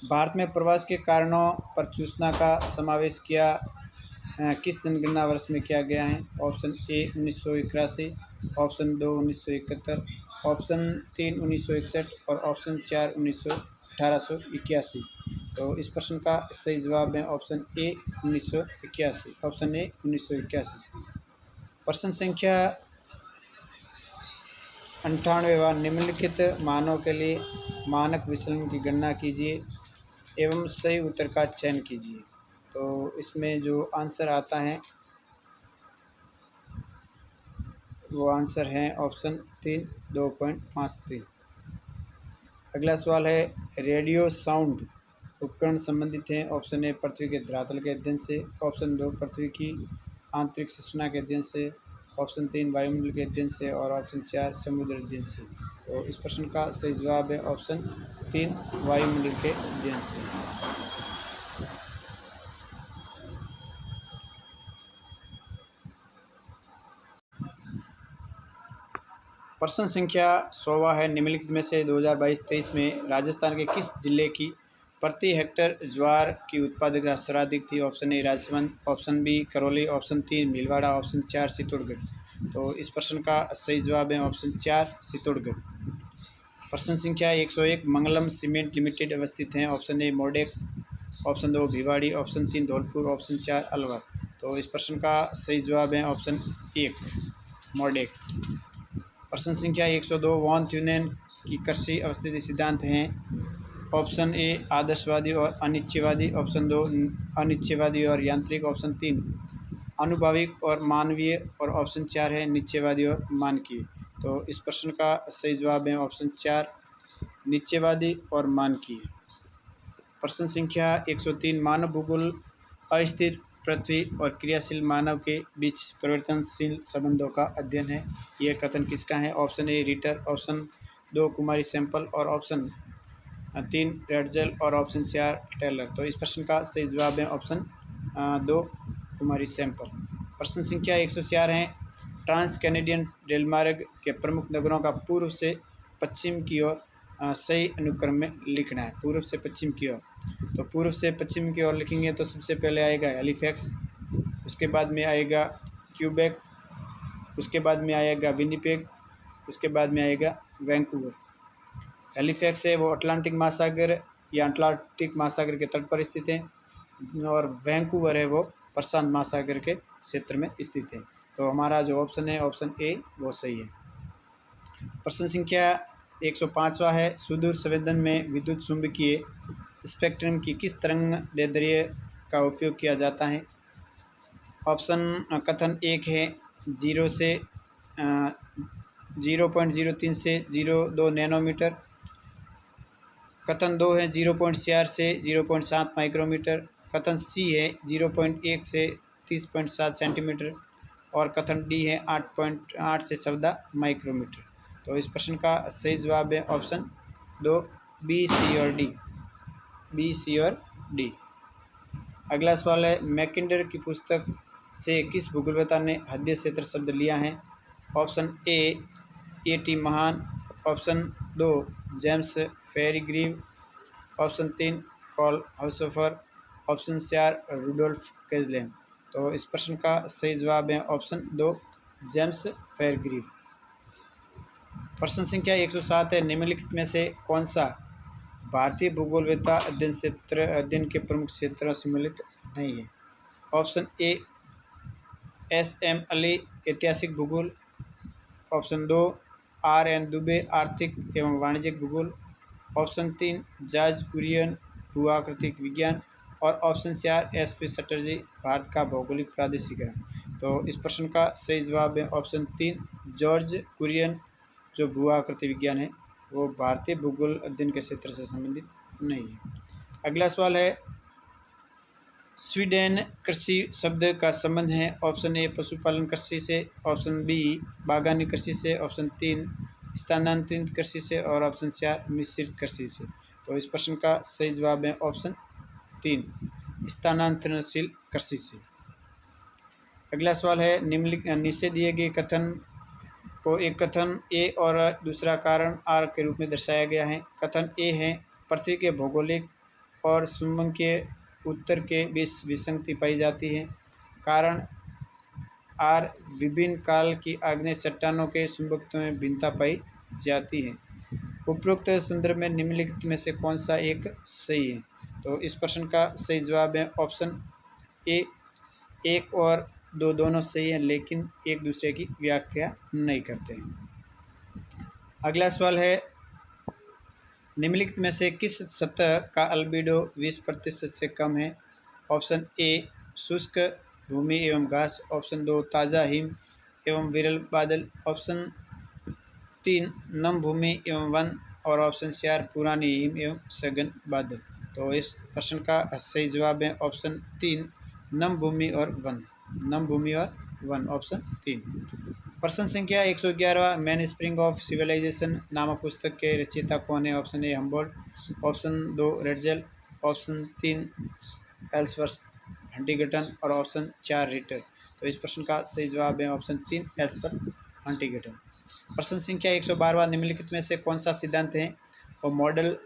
भारत में प्रवास के कारणों पर सूचना का समावेश किस जनगणना वर्ष में किया गया है? ऑप्शन ए 1981, ऑप्शन 2 1971, ऑप्शन 3 1961 और ऑप्शन 4 1881। तो इस प्रश्न का सही जवाब है ऑप्शन ए 1981, ऑप्शन ए 1981। प्रश्न संख्या 98, निम्नलिखित मानों के लिए मानक विचलन की गणना कीजिए एवं सही उत्तर का चयन कीजिए। तो इसमें जो आंसर आता है वो आंसर है ऑप्शन 3 2.53। अगला सवाल है, रेडियो साउंड उपकरण संबंधित हैं। ऑप्शन ए पृथ्वी के धरातल के अध्ययन से, ऑप्शन 2 पृथ्वी की आंतरिक संरचना के अध्ययन से, ऑप्शन 3 वायुमंडल के अध्ययन से और ऑप्शन 4 समुद्र अध्ययन से। तो इस प्रश्न का सही जवाब है ऑप्शन 3 वायुमंडल के अध्ययन से। प्रश्न संख्या 16 है, निम्नलिखित में से 2022-23 में राजस्थान के किस जिले की प्रति हेक्टेयर ज्वार की उत्पादकता सर्वाधिक थी? Option A Rajsamand, option B Karauli, option 3 Bhilwara, option 4 Chittorgarh. तो इस प्रश्न का सही जवाब है ऑप्शन 4 चित्तौड़गढ़। प्रश्न संख्या 101, मंगलम सीमेंट लिमिटेड अवस्थित हैं। Option A Modak, option 2 Bhiwadi, option 3 Dholpur, option 4 Alwar. तो इस प्रश्न का सही जवाब है ऑप्शन 1 मोडेक। प्रश्न संख्या 102, वॉन थ्यूनेन की कृषि अवस्थिति सिद्धांत हैं। ऑप्शन ए आदर्शवादी और अनिश्चयवादी, ऑप्शन 2 अनिश्चयवादी और यांत्रिक, ऑप्शन 3 अनुभाविक और मानवीय और ऑप्शन 4 है निश्चयवादी और मानकीय। तो इस प्रश्न का सही जवाब है ऑप्शन 4 निश्चयवादी और मानकीय। प्रश्न संख्या 103, मानव भूगोल अस्थिर पृथ्वी और क्रियाशील मानव के बीच परिवर्तनशील संबंधों का अध्ययन है, यह कथन किसका है? ऑप्शन ए रिटर, ऑप्शन 2 कुमारी सैंपल और ऑप्शन 3 रेडजल और ऑप्शन 4 टेलर। तो इस प्रश्न का सही जवाब है ऑप्शन 2 कुमारी सैंपल। प्रश्न संख्या 104 है, ट्रांस कैनेडियन रेलमार्ग के प्रमुख नगरों का पूर्व से पश्चिम की ओर सही अनुक्रम में लिखना है। पूर्व से पश्चिम की ओर, तो पूर्व से पश्चिम की ओर लिखेंगे तो सबसे पहले आएगा हैलिफैक्स, उसके बाद में आएगा क्यूबेक, उसके बाद में आएगा विनिपेग, उसके बाद में आएगा वैंकूवर। हैलीफैक्स है वो अटलांटिक महासागर या अटलांटिक महासागर के तट पर स्थित है, और वैंकूवर है वो प्रशांत महासागर के क्षेत्र में स्थित है। तो हमारा जो ऑप्शन है ऑप्शन ए वो सही है। प्रश्न संख्या 105वां है, सुदूर संवेदन में विद्युत चुंबकीय स्पेक्ट्रम की किस तरंग दैर्ध्य का उपयोग किया जाता है? ऑप्शन कथन 1 है 0.03 से 0.2 नैनोमीटर, कथन 2 है 0.4 से 0.7 माइक्रोमीटर, कथन सी है 0.1 से 30.7 सेंटीमीटर, और कथन डी है 8.8 से 14 माइक्रोमीटर। तो इस प्रश्न का सही जवाब है ऑप्शन 2 बी, सी और डी। बी, सी और डी। अगला सवाल है, मैकिंडर की पुस्तक से किस भूगोलवेत्ता ने हद्य क्षेत्र शब्द लिया है? Option A T Mahan, option 2 James Fairgrieve, option 3 Paul Haushofer, option 4 Rudolf Kjellen. तो इस प्रश्न का सही जवाब है ऑप्शन 2 जेम्स फेरीग्रीव। प्रश्न संख्या 107 है, निम्नलिखित में से कौन सा भारतीय भूगोलवेत्ता अध्ययन के प्रमुख क्षेत्रों सम्मिलित नहीं है? Option A S M Ali ऐतिहासिक भूगोल, ऑप्शन 2 आर एन दुबे आर्थिक एवं वाणिज्यिक भूगोल, ऑप्शन 3 जॉर्ज कुरियन भूआकृतिक विज्ञान, और option 4 S P Chatterjee Bharat का भौगोलिक प्रादेशिकरण। तो इस प्रश्न का सही जवाब है ऑप्शन 3 जॉर्ज कुरियन, जो भूआकृति विज्ञान है वो भारतीय भूगोल अध्ययन के क्षेत्र से संबंधित नहीं है। अगला सवाल है, स्वीडन कृषि शब्द का संबंध है? ऑप्शन ए पशुपालन कृषि से, ऑप्शन बी बागवानी कृषि से, ऑप्शन 3 स्थानांतरित कृषि से, और ऑप्शन 4 मिश्रित कृषि से। तो इस प्रश्न का सही जवाब है ऑप्शन 3 स्थानांतरणशील कृषि से। अगला सवाल है, नीचे दिए गए कथन को एक कथन ए और दूसरा कारण आर के रूप में दर्शाया गया है। कथन ए है, पृथ्वी के भौगोलिक और चुंबकीय उत्तर के बीच विसंगति पाई जाती है। कारण आर, विभिन्न काल की आग्नेय चट्टानों के चुंबकत्व में भिन्नता पाई जाती है। उपरोक्त संदर्भ में निम्नलिखित में से कौन सा एक सही है? तो इस प्रश्न का सही जवाब है ऑप्शन ए 1 और 2 दोनों सही हैं, लेकिन एक दूसरे की व्याख्या नहीं करते हैं। अगला सवाल है, निम्नलिखित में से किस सतह का अल्बिडो 20% से कम है? ऑप्शन ए शुष्क भूमि एवं घास, ऑप्शन 2 ताज़ा हिम एवं विरल बादल, ऑप्शन 3 नम भूमि एवं वन, और ऑप्शन 4 पुरानी हिम एवं सघन बादल। तो इस प्रश्न का सही जवाब है ऑप्शन 3 नम भूमि और वन। नम भूमि और वन, ऑप्शन 3। प्रश्न संख्या 111, मैन स्प्रिंग ऑफ सिविलाइजेशन नामक पुस्तक के रचयिता कौन है? Option A Humboldt, option 2 Ratzel, option 3 Ellsworth Huntington, और ऑप्शन 4 रिटर। तो इस प्रश्न का सही जवाब है ऑप्शन 3 एल्सवर्थ हंटिंगटन। प्रश्न संख्या 112, निम्नलिखित में से कौन सा सिद्धांत है और मॉडल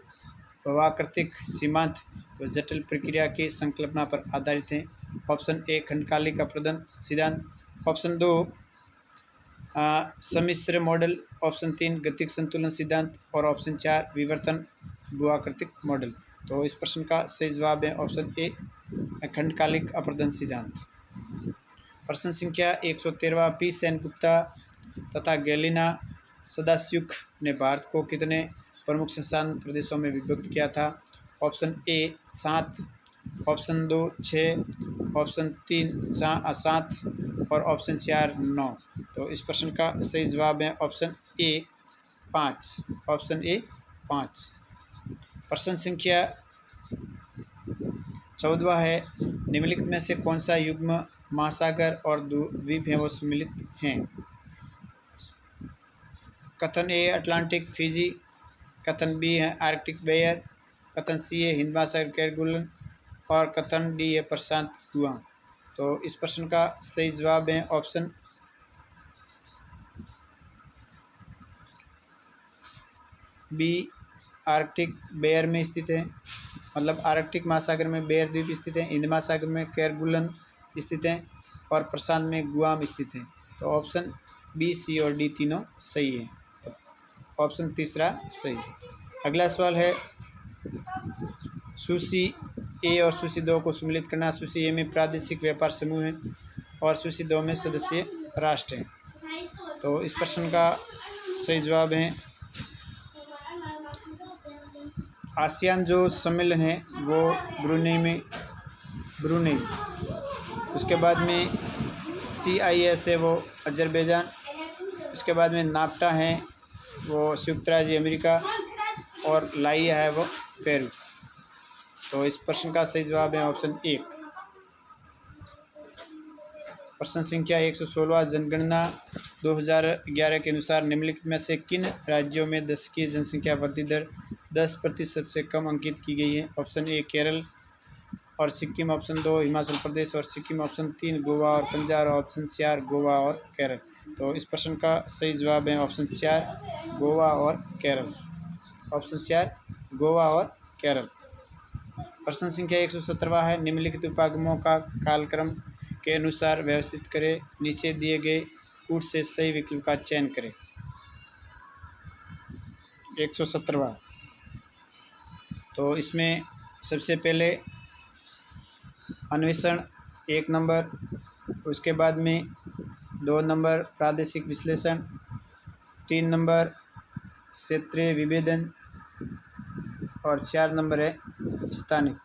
भवाकृतिक सीमांत व जटिल प्रक्रिया की संकल्पना पर आधारित है? ऑप्शन ए खंडकालिक अपरदन सिद्धांत, ऑप्शन 2 सम्मिश्र मॉडल, ऑप्शन 3 गतिक संतुलन सिद्धांत, और ऑप्शन 4 विवर्तन भूआकृतिक मॉडल। तो इस प्रश्न का सही जवाब है ऑप्शन ए खंडकालिक अपरदन सिद्धांत। प्रश्न संख्या 113, पी सेनगुप्ता तथा गैलिना सदास्युक ने भारत को कितने प्रमुख संस्थान प्रदेशों में विभक्त किया था? ऑप्शन ए 7, ऑप्शन 2 6, ऑप्शन 3 7, और ऑप्शन 4 9। तो इस प्रश्न का सही जवाब है ऑप्शन ए 5, ऑप्शन ए 5। प्रश्न संख्या 14 है, निम्नलिखित में से कौन सा युग्म महासागर और द्वीप हैं वो सम्मिलित हैं? कथन ए अटलांटिक फिजी, कथन बी है आर्कटिक बेयर, कथन सी है हिंद महासागर केरगुलन, और कथन डी है प्रशांत गुआम। तो इस प्रश्न का सही जवाब है ऑप्शन बी आर्कटिक बेयर में स्थित है, मतलब आर्कटिक महासागर में बेयर द्वीप स्थित है, हिंद महासागर में केरगुलन स्थित है, और प्रशांत में गुआम स्थित है। तो ऑप्शन बी, सी और डी तीनों सही है। तो ऑप्शन तीसरा सही है। अगला सवाल है सूची ए और सूची 2 को सम्मिलित करना। सूची ए में प्रादेशिक व्यापार समूह है और सूची 2 में सदस्य राष्ट्र हैं। तो इस प्रश्न का सही जवाब है आसियान जो सम्मेलन है वो ब्रुनेई। उसके बाद में CIS है वो अजरबैजान। उसके बाद में नाफ्टा है वो संयुक्त राज्य अमेरिका और लाइया है वो पेरू। तो इस प्रश्न का सही जवाब है ऑप्शन 1। प्रश्न संख्या 116 जनगणना 2011 के अनुसार निम्नलिखित में से किन राज्यों में दशकीय जनसंख्या वृद्धि दर 10% से कम अंकित की गई है। ऑप्शन ए केरल और सिक्किम, ऑप्शन 2 हिमाचल प्रदेश और सिक्किम, ऑप्शन 3 गोवा और पंजाब, ऑप्शन 4 गोवा और केरल। तो इस प्रश्न का सही जवाब है ऑप्शन 4 गोवा और केरल। ऑप्शन 4 गोवा और केरल। प्रश्न संख्या 117 है निम्नलिखित उपागमों का कालक्रम के अनुसार व्यवस्थित करें। नीचे दिए गए कूट से सही विकल्प का चयन करें। 117 तो इसमें सबसे पहले अन्वेषण 1 नंबर, उसके बाद में 2 नंबर प्रादेशिक विश्लेषण, 3 नंबर क्षेत्रीय विभेदन और 4 नंबर है स्थानिक।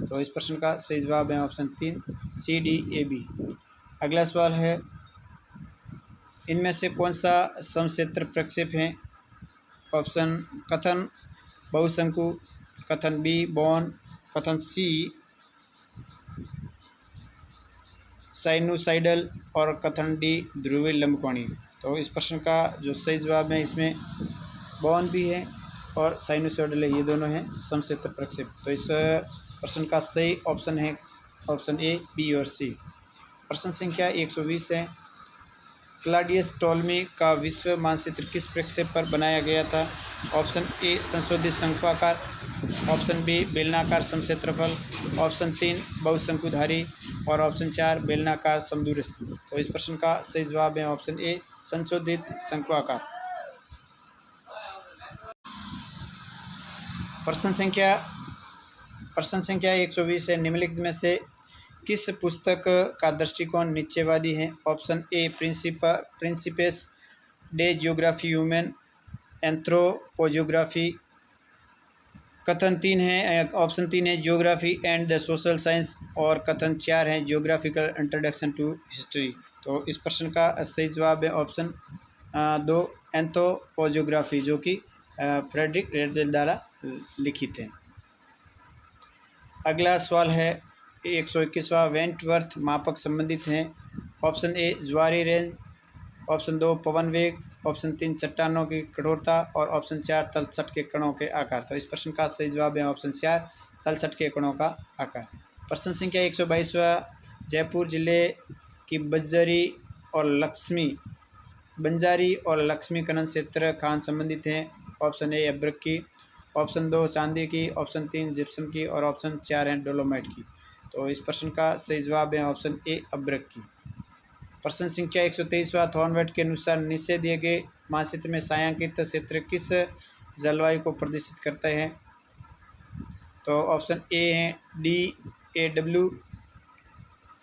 तो इस प्रश्न का सही जवाब है ऑप्शन 3 CDAB। अगला सवाल है इनमें से कौन सा समक्षेत्र प्रक्षेप है। ऑप्शन कथन बहुशंकु, कथन बी बॉन, कथन सी साइनोसाइडल और कथन डी ध्रुवीय लंबकोणीय। तो इस प्रश्न का जो सही जवाब है इसमें बॉन भी है और साइनोसाइडल है, ये दोनों हैं समक्षेत्र प्रक्षेप। तो इस प्रश्न का सही ऑप्शन है ऑप्शन ए, बी और सी। प्रश्न संख्या 120 है क्लाडियस टोल्मी का विश्व मानचित्र किस प्रक्षेप पर बनाया गया था। ऑप्शन ए संशोधित शंक्वाकार, ऑप्शन बी बेलनाकार समक्षेत्रफल, ऑप्शन 3 बहुशंकुधारी और ऑप्शन 4 बेलनाकार समदूरस्थ। तो इस प्रश्न का सही जवाब है ऑप्शन ए संशोधित शंक्वाकार। प्रश्न संख्या 120 है निम्नलिखित में से किस पुस्तक का दृष्टिकोण निश्चयवादी है। Option A principes de geographie humaine anthropogeography, कथन 3 है ऑप्शन 3 है geography and the social science और कथन 4 है जियोग्राफिकल इंट्रोडक्शन टू हिस्ट्री। तो इस प्रश्न का सही जवाब है ऑप्शन 2 एंथ्रोपोजियोग्राफी जो कि फ्रेडरिक रेडजेल द्वारा लिखित है। अगला सवाल है 121वां वेंटवर्थ मापक संबंधित हैं। ऑप्शन ए ज्वारी रेंज, ऑप्शन 2 पवन वेग, ऑप्शन 3 चट्टानों की कठोरता और ऑप्शन 4 तलछट के कणों के आकार। तो इस प्रश्न का सही जवाब है ऑप्शन 4 तलछट के कणों का आकार। प्रश्न संख्या 122वां जयपुर जिले की बंजारी और लक्ष्मी कनन क्षेत्र खान संबंधित हैं। ऑप्शन ए अब्रक की, ऑप्शन 2 चांदी की, ऑप्शन 3 जिप्सम की और ऑप्शन 4 है डोलोमाइट की। तो इस प्रश्न का सही जवाब है ऑप्शन ए अब्रक की। प्रश्न संख्या 123वां थॉर्नवेट के अनुसार नीचे दिए गए मानचित्र में छायांकित क्षेत्र किस जलवायु को प्रदर्शित करते हैं। तो ऑप्शन ए है DAW,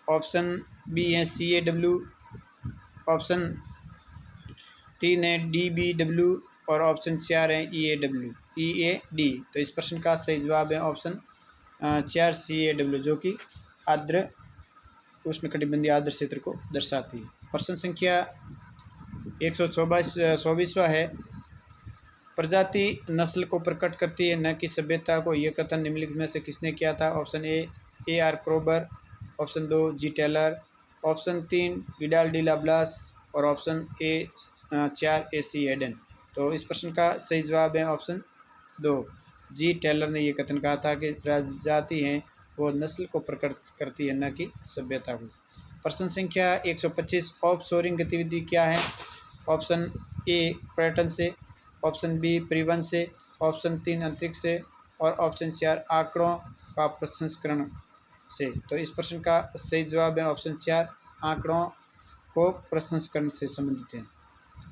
ऑप्शन बी है CAW, ऑप्शन 3 है DBW और ऑप्शन 4 है EAD। तो इस प्रश्न का सही जवाब है ऑप्शन 4 CAW जो कि आर्द्र उष्णकटिबंधीय आर्द्र क्षेत्र को दर्शाती है। प्रश्न संख्या 124वां है प्रजाति नस्ल को प्रकट करती है न कि सभ्यता को। यह कथन निम्नलिखित में से किसने किया था। Option A AR Kroeber, option 2 G Taylor, option 3 Vidal de la Blache और ऑप्शन 4 AC एडन। तो इस प्रश्न का सही जवाब है ऑप्शन 2 G टेलर ने यह कथन कहा था कि प्रजाति हैं वो नस्ल को प्रकट करती है न कि सभ्यता को। प्रश्न संख्या 125 ऑफशोरिंग गतिविधि क्या है। ऑप्शन ए पर्यटन से, ऑप्शन बी परिवहन से, ऑप्शन 3 अंतरिक्ष से और ऑप्शन 4 आंकड़ों का प्रसंस्करण से। तो इस प्रश्न का सही जवाब है ऑप्शन 4 आंकड़ों को प्रसंस्करण से संबंधित है।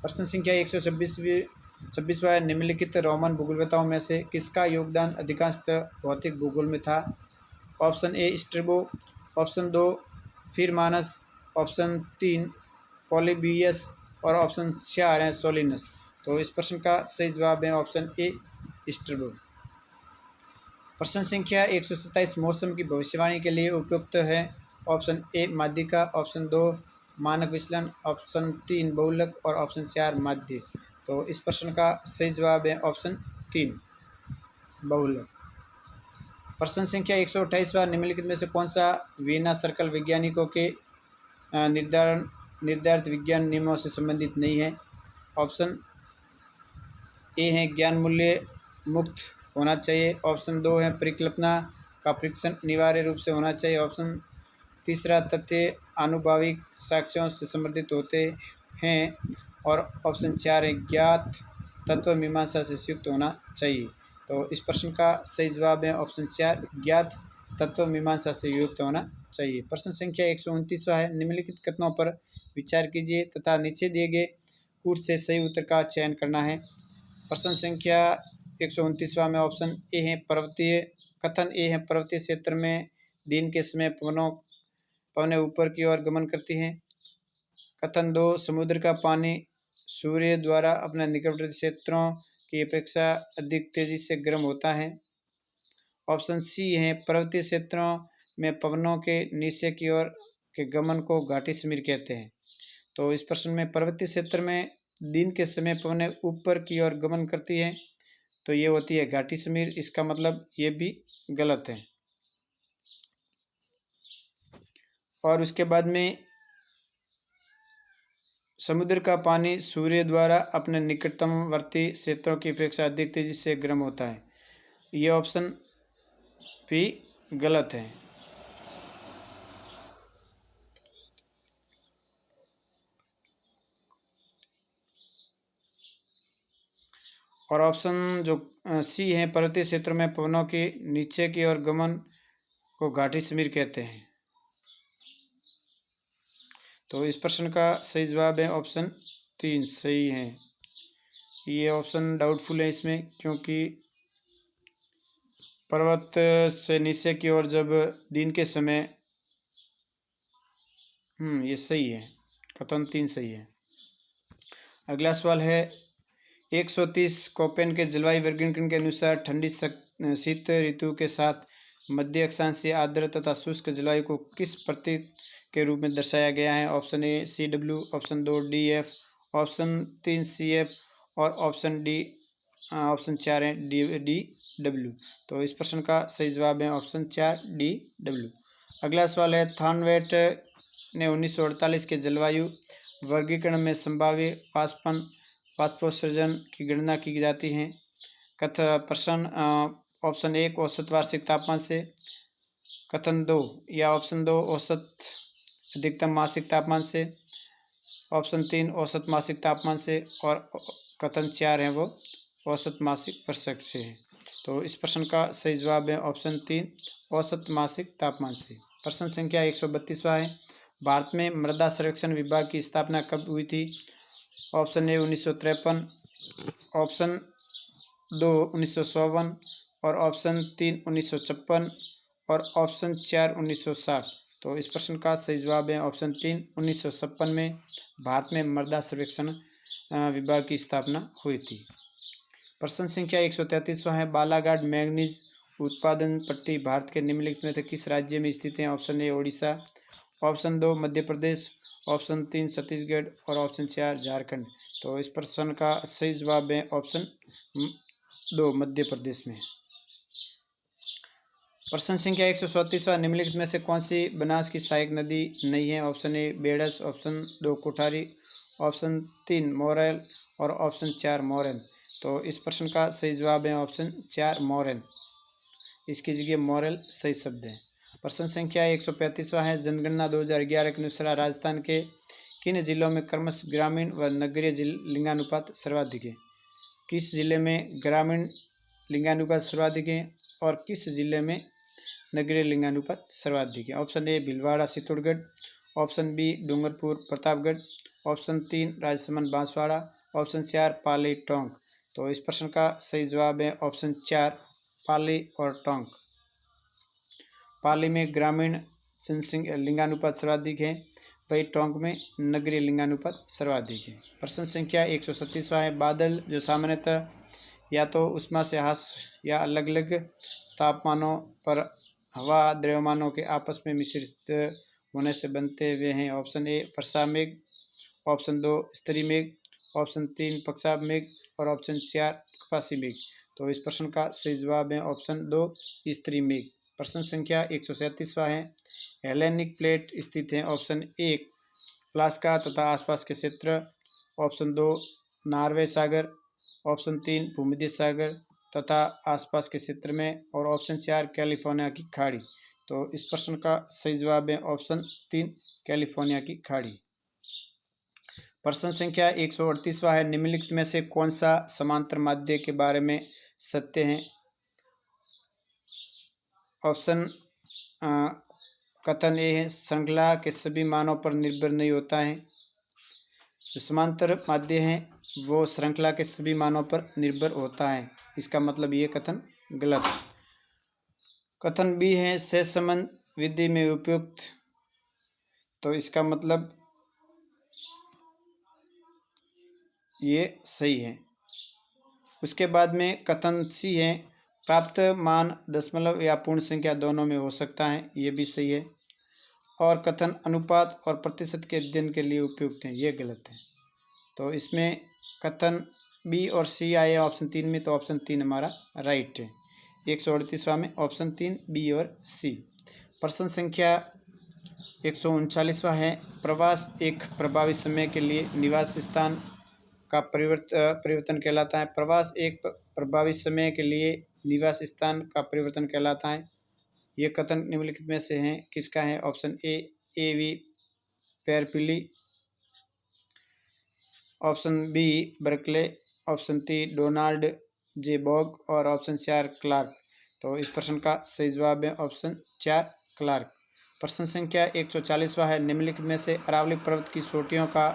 प्रश्न संख्या 126 26वां है, निम्नलिखित रोमन भूगोलवेताओं में से किसका योगदान अधिकांशतः भौतिक भूगोल में था? ऑप्शन ए स्ट्रिबो, ऑप्शन 2 फिरमानस, ऑप्शन 3 पॉलीबियस और ऑप्शन 4 है सोलिनस। तो इस प्रश्न का सही जवाब है ऑप्शन ए स्ट्रिबो। प्रश्न संख्या 127 मौसम की भविष्यवाणी के लिए उपयुक्त है। ऑप्शन ए माध्यिका, ऑप्शन 2 मानक विचलन, ऑप्शन 3 बहुलक और ऑप्शन 4 माध्य। तो इस प्रश्न का सही जवाब है ऑप्शन 3 बहुलक। प्रश्न संख्या 128वां, निम्नलिखित में से कौन सा वीना सर्कल वैज्ञानिकों के निर्धारित विज्ञान नियमों से संबंधित नहीं है? ऑप्शन ए है ज्ञान मूल्य मुक्त होना चाहिए, ऑप्शन 2 है परिकल्पना का परीक्षण अनिवार्य रूप से होना चाहिए, ऑप्शन तीसरा तथ्य आनुभाविक साक्ष्यों से समर्थित होते हैं और ऑप्शन 4 है ज्ञात तत्व मीमांसा से युक्त होना चाहिए। तो इस प्रश्न का सही जवाब है ऑप्शन 4 ज्ञात तत्व मीमांसा से युक्त होना चाहिए। प्रश्न संख्या 129वां है, निम्नलिखित कथनों पर विचार कीजिए तथा नीचे दिए गए कूट से सही उत्तर का चयन करना है। प्रश्न संख्या 129वां में ऑप्शन ए है पर्वतीय, कथन ए है पर्वतीय क्षेत्र में दिन के समय पवनें ऊपर की ओर गमन करती हैं। कथन 2 समुद्र का पानी सूर्य द्वारा अपने निकटवर्ती क्षेत्रों की अपेक्षा अधिक तेजी से गर्म होता है। ऑप्शन सी है पर्वतीय क्षेत्रों में पवनों के नीचे की ओर के गमन को घाटी समीर कहते हैं। तो इस प्रश्न में पर्वतीय क्षेत्र में दिन के समय पवनें ऊपर की ओर गमन करती हैं, तो ये होती है घाटी समीर। इसका मतलब ये भी गलत है। और उसके बाद में समुद्र का पानी सूर्य द्वारा अपने निकटतमवर्ती क्षेत्रों की अपेक्षा अधिक तेजी से गर्म होता है, ये ऑप्शन भी गलत है। और ऑप्शन जो सी है पर्वतीय क्षेत्रों में पवनों के नीचे की ओर गमन को घाटी समीर कहते हैं। तो इस प्रश्न का सही जवाब है ऑप्शन 3 सही है। ये ऑप्शन डाउटफुल है इसमें, क्योंकि पर्वत से नीचे की ओर जब दिन के समय ये सही है, कथन 3 सही है। अगला सवाल है 130 कोपेन के जलवायु वर्गीकरण के अनुसार ठंडी शीत ऋतु के साथ मध्य अक्षांशीय आर्द्र तथा शुष्क जलवायु को किस प्रतीक के रूप में दर्शाया गया है? ऑप्शन ए CW, option 2 DF, option 3 CF और ऑप्शन 4 है DW। तो इस प्रश्न का सही जवाब है ऑप्शन 4 DW। अगला सवाल है थॉर्नवेट ने 1948 के जलवायु वर्गीकरण में संभाव्य वाष्पोत्सर्जन की गणना की जाती है। प्रश्न ऑप्शन 1 औसत वार्षिक तापमान से, कथन 2 या ऑप्शन 2 औसत अधिकतम मासिक तापमान से, ऑप्शन 3 औसत मासिक तापमान से और कथन 4 है वो औसत मासिक वर्षक से है। तो इस प्रश्न का सही जवाब है ऑप्शन 3 औसत मासिक तापमान से। प्रश्न संख्या 132वां है, भारत में मृदा सर्वेक्षण विभाग की स्थापना कब हुई थी? ऑप्शन ए 1953, ऑप्शन 2 1951 और ऑप्शन 3 1956 और ऑप्शन 4 1960। तो इस प्रश्न का सही जवाब है ऑप्शन 3 1956 में भारत में मृदा सर्वेक्षण विभाग की स्थापना हुई थी। प्रश्न संख्या 133वां है, बालाघाट मैंगनीज उत्पादन पट्टी भारत के निम्नलिखित में से किस राज्य में स्थित है? ऑप्शन ए ओडिशा, ऑप्शन 2 मध्य प्रदेश, ऑप्शन 3 छत्तीसगढ़ और ऑप्शन 4 झारखंड। तो इस प्रश्न का सही जवाब है ऑप्शन 2 मध्य प्रदेश में। प्रश्न संख्या 134वां, निम्नलिखित में से कौन सी बनास की सहायक नदी नहीं है? ऑप्शन ए beds, option 2 Kothari, option 3 Morel और ऑप्शन 4 मोरन। तो इस प्रश्न का सही जवाब है ऑप्शन 4 मोरन। इसकी जगह मोरेल सही शब्द है। प्रश्न संख्या 135वां है, जनगणना 2011 के अनुसार राजस्थान के किन जिलों में क्रमशः ग्रामीण व नगरीय लिंगानुपात सर्वाधिक है? किस जिले में ग्रामीण लिंगानुपात सर्वाधिक है और किस जिले में नगरीय लिंगानुपात सर्वाधिक है? Option A Bhilwara Chittorgarh, option B Dungarpur Pratapgarh, option 3 Rajsamand Banswara, option 4 Pali Tonk. तो इस प्रश्न का सही जवाब है ऑप्शन 4 पाली और टोंक। पाली में ग्रामीण लिंगानुपात सर्वाधिक है, वही टोंक में नगरीय लिंगानुपात सर्वाधिक है। प्रश्न संख्या 137वां है, बादल जो सामान्यतः या तो उष्मा से ह्रास या अलग अलग तापमानों पर हवा द्रव्यमानों के आपस में मिश्रित होने से बनते हुए हैं। ऑप्शन ए वर्षा मेघ, ऑप्शन 2 स्तरी मेघ, ऑप्शन 3 पक्षाव मेघ और ऑप्शन 4 कपासी मेघ। तो इस प्रश्न का सही जवाब है ऑप्शन 2 स्तरी मेघ। प्रश्न संख्या 137वां है, हेलेनिक प्लेट स्थित है। ऑप्शन 1 अलास्का तथा आसपास के क्षेत्र, ऑप्शन 2 नॉर्वे सागर, ऑप्शन 3 भूमध्य सागर तथा आसपास के क्षेत्र में और ऑप्शन 4 कैलिफोर्निया की खाड़ी। तो इस प्रश्न का सही जवाब है ऑप्शन 3 कैलिफोर्निया की खाड़ी। प्रश्न संख्या 138वां है, निम्नलिखित में से कौन सा समांतर माध्य के बारे में सत्य है। ऑप्शन कथन ए है, श्रृंखला के सभी मानों पर निर्भर नहीं होता है। जो समांतर माध्य है वो श्रृंखला के सभी मानों पर निर्भर होता है, इसका मतलब ये कथन गलत। कथन बी है, सहसंबंध विधि में उपयुक्त, तो इसका मतलब ये सही है। उसके बाद में कथन सी है, प्राप्त मान दशमलव या पूर्ण संख्या दोनों में हो सकता है, ये भी सही है। और कथन अनुपात और प्रतिशत के अध्ययन के लिए उपयुक्त हैं, ये गलत है। तो इसमें कथन बी और सी आए ऑप्शन 3 में, तो ऑप्शन 3 हमारा राइट है। 138वां में ऑप्शन 3 बी और सी। प्रश्न संख्या 139वां है, प्रवास एक प्रभावी समय के लिए निवास स्थान का परिवर्तन कहलाता है। प्रवास एक प्रभावी समय के लिए निवास स्थान का परिवर्तन कहलाता है। ये कथन निम्नलिखित में से हैं, किसका है। Option A V Perpillou, option B Berkeley, option 3 Donald J Bogue और ऑप्शन 4 क्लार्क। तो इस प्रश्न का सही जवाब है ऑप्शन 4 क्लार्क। प्रश्न संख्या 140वां है, निम्नलिखित में से अरावली पर्वत की चोटियों का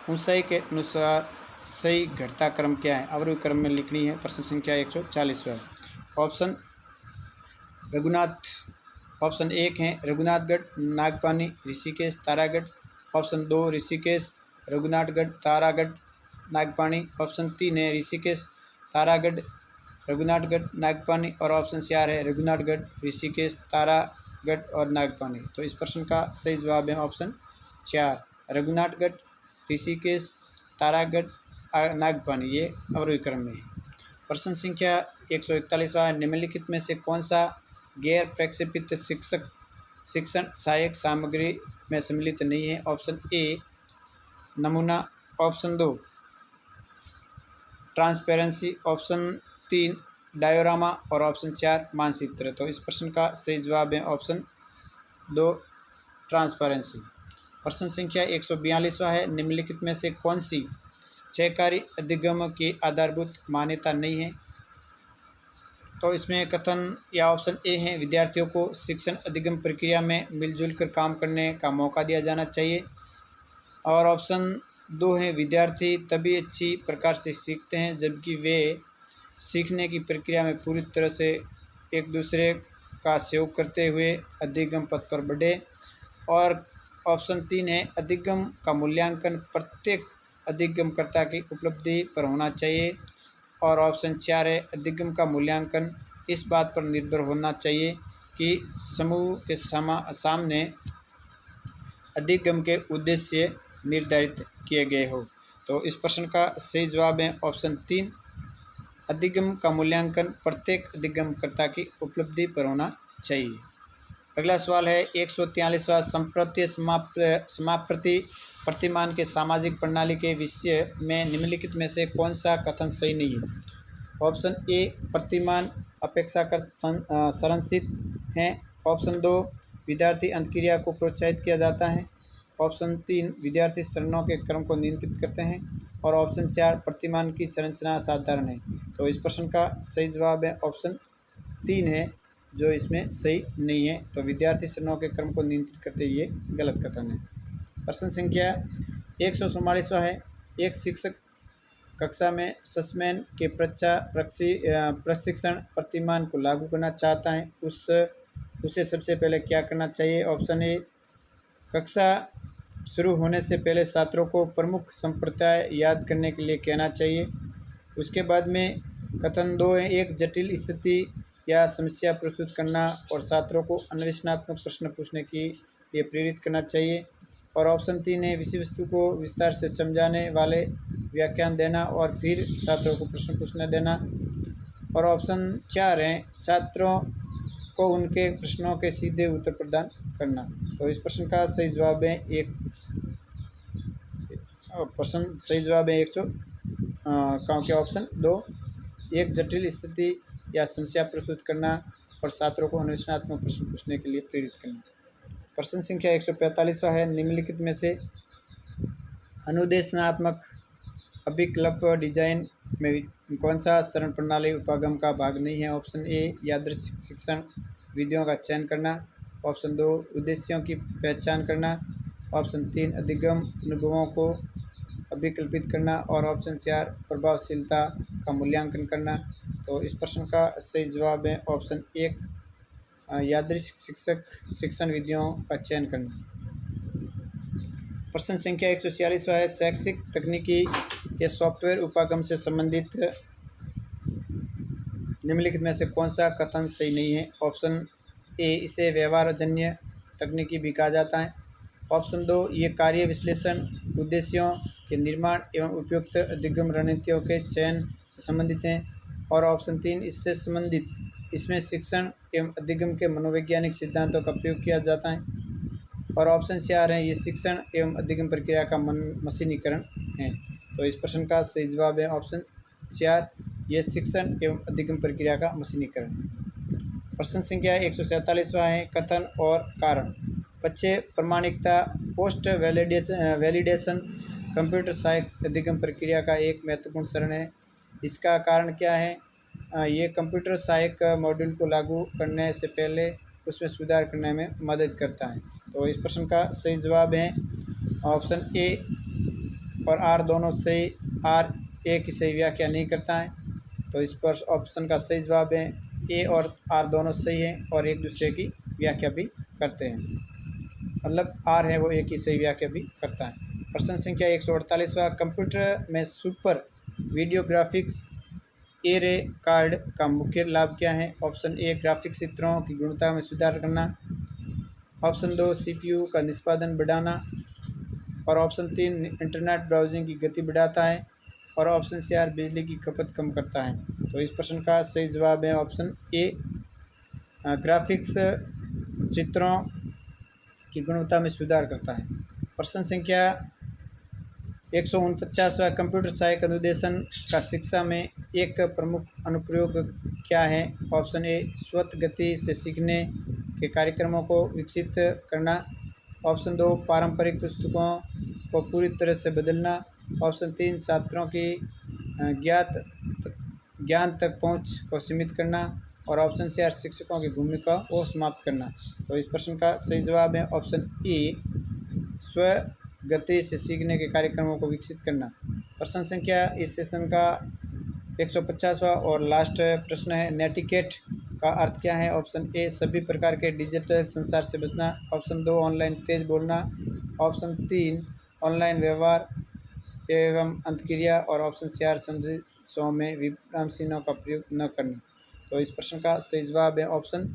ऊंचाई के अनुसार सही घटता क्रम क्या है। अवरोही क्रम में लिखनी है। प्रश्न संख्या 140वां है। ऑप्शन रघुनाथ, ऑप्शन 1 है रघुनाथगढ़, नागपानी, ऋषिकेश, तारागढ़। ऑप्शन 2 ऋषिकेश, रघुनाथगढ़, तारागढ़, नागपानी। ऑप्शन 3 है ऋषिकेश, तारागढ़, रघुनाथगढ़, नागपानी और ऑप्शन 4 है रघुनाथगढ़, ऋषिकेश, तारागढ़ और नागपानी। तो इस प्रश्न का सही जवाब है ऑप्शन 4 रघुनाथगढ़, ऋषिकेश, तारागढ़, नागपानी, ये अवरोही क्रम में है। प्रश्न संख्या 141वां, निम्नलिखित में से कौन सा गैर प्रक्षेपित शिक्षण सहायक सामग्री में सम्मिलित नहीं है। ऑप्शन ए नमूना, ऑप्शन 2 ट्रांसपेरेंसी, ऑप्शन 3 डायोरामा और ऑप्शन 4 मानचित्र। तो इस प्रश्न का सही जवाब है ऑप्शन 2 ट्रांसपेरेंसी। प्रश्न संख्या 142वां है, निम्नलिखित में से कौन सी छहकारी अधिगम की आधारभूत मान्यता नहीं है। तो इसमें कथन या ऑप्शन ए है, विद्यार्थियों को शिक्षण अधिगम प्रक्रिया में मिलजुल कर काम करने का मौका दिया जाना चाहिए। और ऑप्शन 2 है, विद्यार्थी तभी अच्छी प्रकार से सीखते हैं जबकि वे सीखने की प्रक्रिया में पूरी तरह से एक दूसरे का सहयोग करते हुए अधिगम पथ पर बढ़े। और ऑप्शन 3 है, अधिगम का मूल्यांकन प्रत्येक अधिगमकर्ता की उपलब्धि पर होना चाहिए। और ऑप्शन 4 है, अधिगम का मूल्यांकन इस बात पर निर्भर होना चाहिए कि समूह के सामने अधिगम के उद्देश्य निर्धारित किए गए हो। तो इस प्रश्न का सही जवाब है ऑप्शन 3 अधिगम का मूल्यांकन प्रत्येक अधिगमकर्ता की उपलब्धि पर होना चाहिए। अगला सवाल है 143वां, संप्रत्य समाप्रति प्रतिमान के सामाजिक प्रणाली के विषय में निम्नलिखित में से कौन सा कथन सही नहीं है। ऑप्शन ए प्रतिमान अपेक्षाकृत संरचित हैं। ऑप्शन 2 विद्यार्थी अंतक्रिया को प्रोत्साहित किया जाता है। ऑप्शन 3 विद्यार्थी चरणों के क्रम को नियंत्रित करते हैं। और ऑप्शन 4 प्रतिमान की संरचना साधारण है। तो इस प्रश्न का सही जवाब है ऑप्शन 3 है, जो इसमें सही नहीं है। तो विद्यार्थी चरणों के क्रम को नियंत्रित करते ये गलत कथन है। प्रश्न संख्या 144वां है, एक शिक्षक कक्षा में सस्मेन के प्रशिक्षण प्रतिमान को लागू करना चाहता है उसे सबसे पहले क्या करना चाहिए? ऑप्शन ए, कक्षा शुरू होने से पहले छात्रों को प्रमुख संप्रदाय याद करने के लिए कहना चाहिए। उसके बाद में कथन 2 है, एक जटिल स्थिति या समस्या प्रस्तुत करना और छात्रों को अन्वेषणात्मक प्रश्न पूछने के लिए प्रेरित करना चाहिए। और ऑप्शन 3 है, विषय वस्तु को विस्तार से समझाने वाले व्याख्यान देना और फिर छात्रों को प्रश्न पूछने देना। और ऑप्शन 4 है, छात्रों को उनके प्रश्नों के सीधे उत्तर प्रदान करना। तो इस प्रश्न का सही जवाब है सही जवाब है 100 क्योंकि ऑप्शन 2, एक जटिल स्थिति या समस्या प्रस्तुत करना और छात्रों को अन्वेषणात्मक प्रश्न पूछने के लिए प्रेरित करना। प्रश्न संख्या 145वां है, निम्नलिखित में से अनुदेशनात्मक अभिकल्प डिजाइन में कौन सा सरण प्रणाली उपागम का भाग नहीं है? ऑप्शन ए, यादृच्छिक शिक्षण विधियों का चयन करना। ऑप्शन 2, उद्देश्यों की पहचान करना। ऑप्शन 3, अधिगम अनुभवों को अभिकल्पित करना। और ऑप्शन 4, प्रभावशीलता का मूल्यांकन करना। तो इस प्रश्न का सही जवाब है ऑप्शन 1, यादृच्छिक शिक्षण विधियों का चयन करना। प्रश्न संख्या 146वां है, शैक्षिक तकनीकी के सॉफ्टवेयर उपागम से संबंधित निम्नलिखित में से कौन सा कथन सही नहीं है? ऑप्शन ए, इसे व्यवहारजन्य तकनीकी भी कहा जाता है। ऑप्शन 2, ये कार्य विश्लेषण, उद्देश्यों के निर्माण एवं उपयुक्त अधिगम रणनीतियों के चयन से संबंधित हैं। और ऑप्शन 3, इससे संबंधित इसमें शिक्षण एवं अधिगम के मनोवैज्ञानिक सिद्धांतों का प्रयोग किया जाता है। और ऑप्शन 4 है, ये शिक्षण एवं अधिगम प्रक्रिया का मशीनीकरण है। तो इस प्रश्न का सही जवाब है ऑप्शन 4, ये शिक्षण एवं अधिगम प्रक्रिया का मशीनीकरण। प्रश्न संख्या 147वां है, कथन और कारण। बच्चे प्रमाणिकता पोस्ट वैलिडेशन कंप्यूटर सहायक अधिगम प्रक्रिया का एक महत्वपूर्ण चरण है। इसका कारण क्या है? ये कंप्यूटर सहायक मॉड्यूल को लागू करने से पहले उसमें सुधार करने में मदद करता है। तो इस प्रश्न का सही जवाब है ऑप्शन ए और आर दोनों सही। आर ए की सही व्याख्या नहीं करता है। तो इस पर ऑप्शन का सही जवाब है ए और आर दोनों सही है और एक दूसरे की व्याख्या भी करते हैं, मतलब आर है वो एक ही सही व्याख्या भी करता है। प्रश्न संख्या 148वां, कंप्यूटर में super video graphics array card का मुख्य लाभ क्या है? ऑप्शन ए, ग्राफिक्स चित्रों की गुणवत्ता में सुधार करना। ऑप्शन 2, सीपीयू का निष्पादन बढ़ाना। और ऑप्शन 3, इंटरनेट ब्राउजिंग की गति बढ़ाता है। और ऑप्शन 4, बिजली की खपत कम करता है। तो इस प्रश्न का सही जवाब है ऑप्शन ए, ग्राफिक्स चित्रों की गुणवत्ता में सुधार करता है। प्रश्न संख्या 149वां, कंप्यूटर सहायक अनुदेशन का शिक्षा में एक प्रमुख अनुप्रयोग क्या है? ऑप्शन ए, स्वत गति से सीखने के कार्यक्रमों को विकसित करना। ऑप्शन 2, पारंपरिक पुस्तकों को पूरी तरह से बदलना। ऑप्शन 3, छात्रों की ज्ञान तक पहुंच को सीमित करना। और ऑप्शन 4, शिक्षकों की भूमिका को समाप्त करना। तो इस प्रश्न का सही जवाब है ऑप्शन ए, स्व गति से सीखने के कार्यक्रमों को विकसित करना। प्रश्न संख्या इस सेशन का 150वां और लास्ट प्रश्न है, नेटिकेट का अर्थ क्या है? ऑप्शन ए, सभी प्रकार के डिजिटल संसार से बचना। ऑप्शन 2, ऑनलाइन तेज बोलना। ऑप्शन 3, ऑनलाइन व्यवहार एवं अंतक्रिया। और ऑप्शन 4, संदेशों में विराम चिन्हों का प्रयोग न करना। तो इस प्रश्न का सही जवाब है ऑप्शन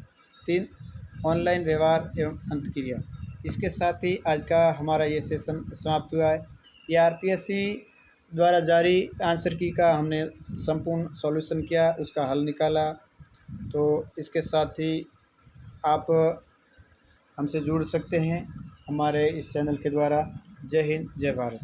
3, ऑनलाइन व्यवहार एवं अंतक्रिया। इसके साथ ही आज का हमारा ये सेशन समाप्त हुआ है। ये आरपीएससी द्वारा जारी आंसर की का हमने संपूर्ण सॉल्यूशन किया, उसका हल निकाला। तो इसके साथ ही आप हमसे जुड़ सकते हैं हमारे इस चैनल के द्वारा। जय हिंद, जय भारत।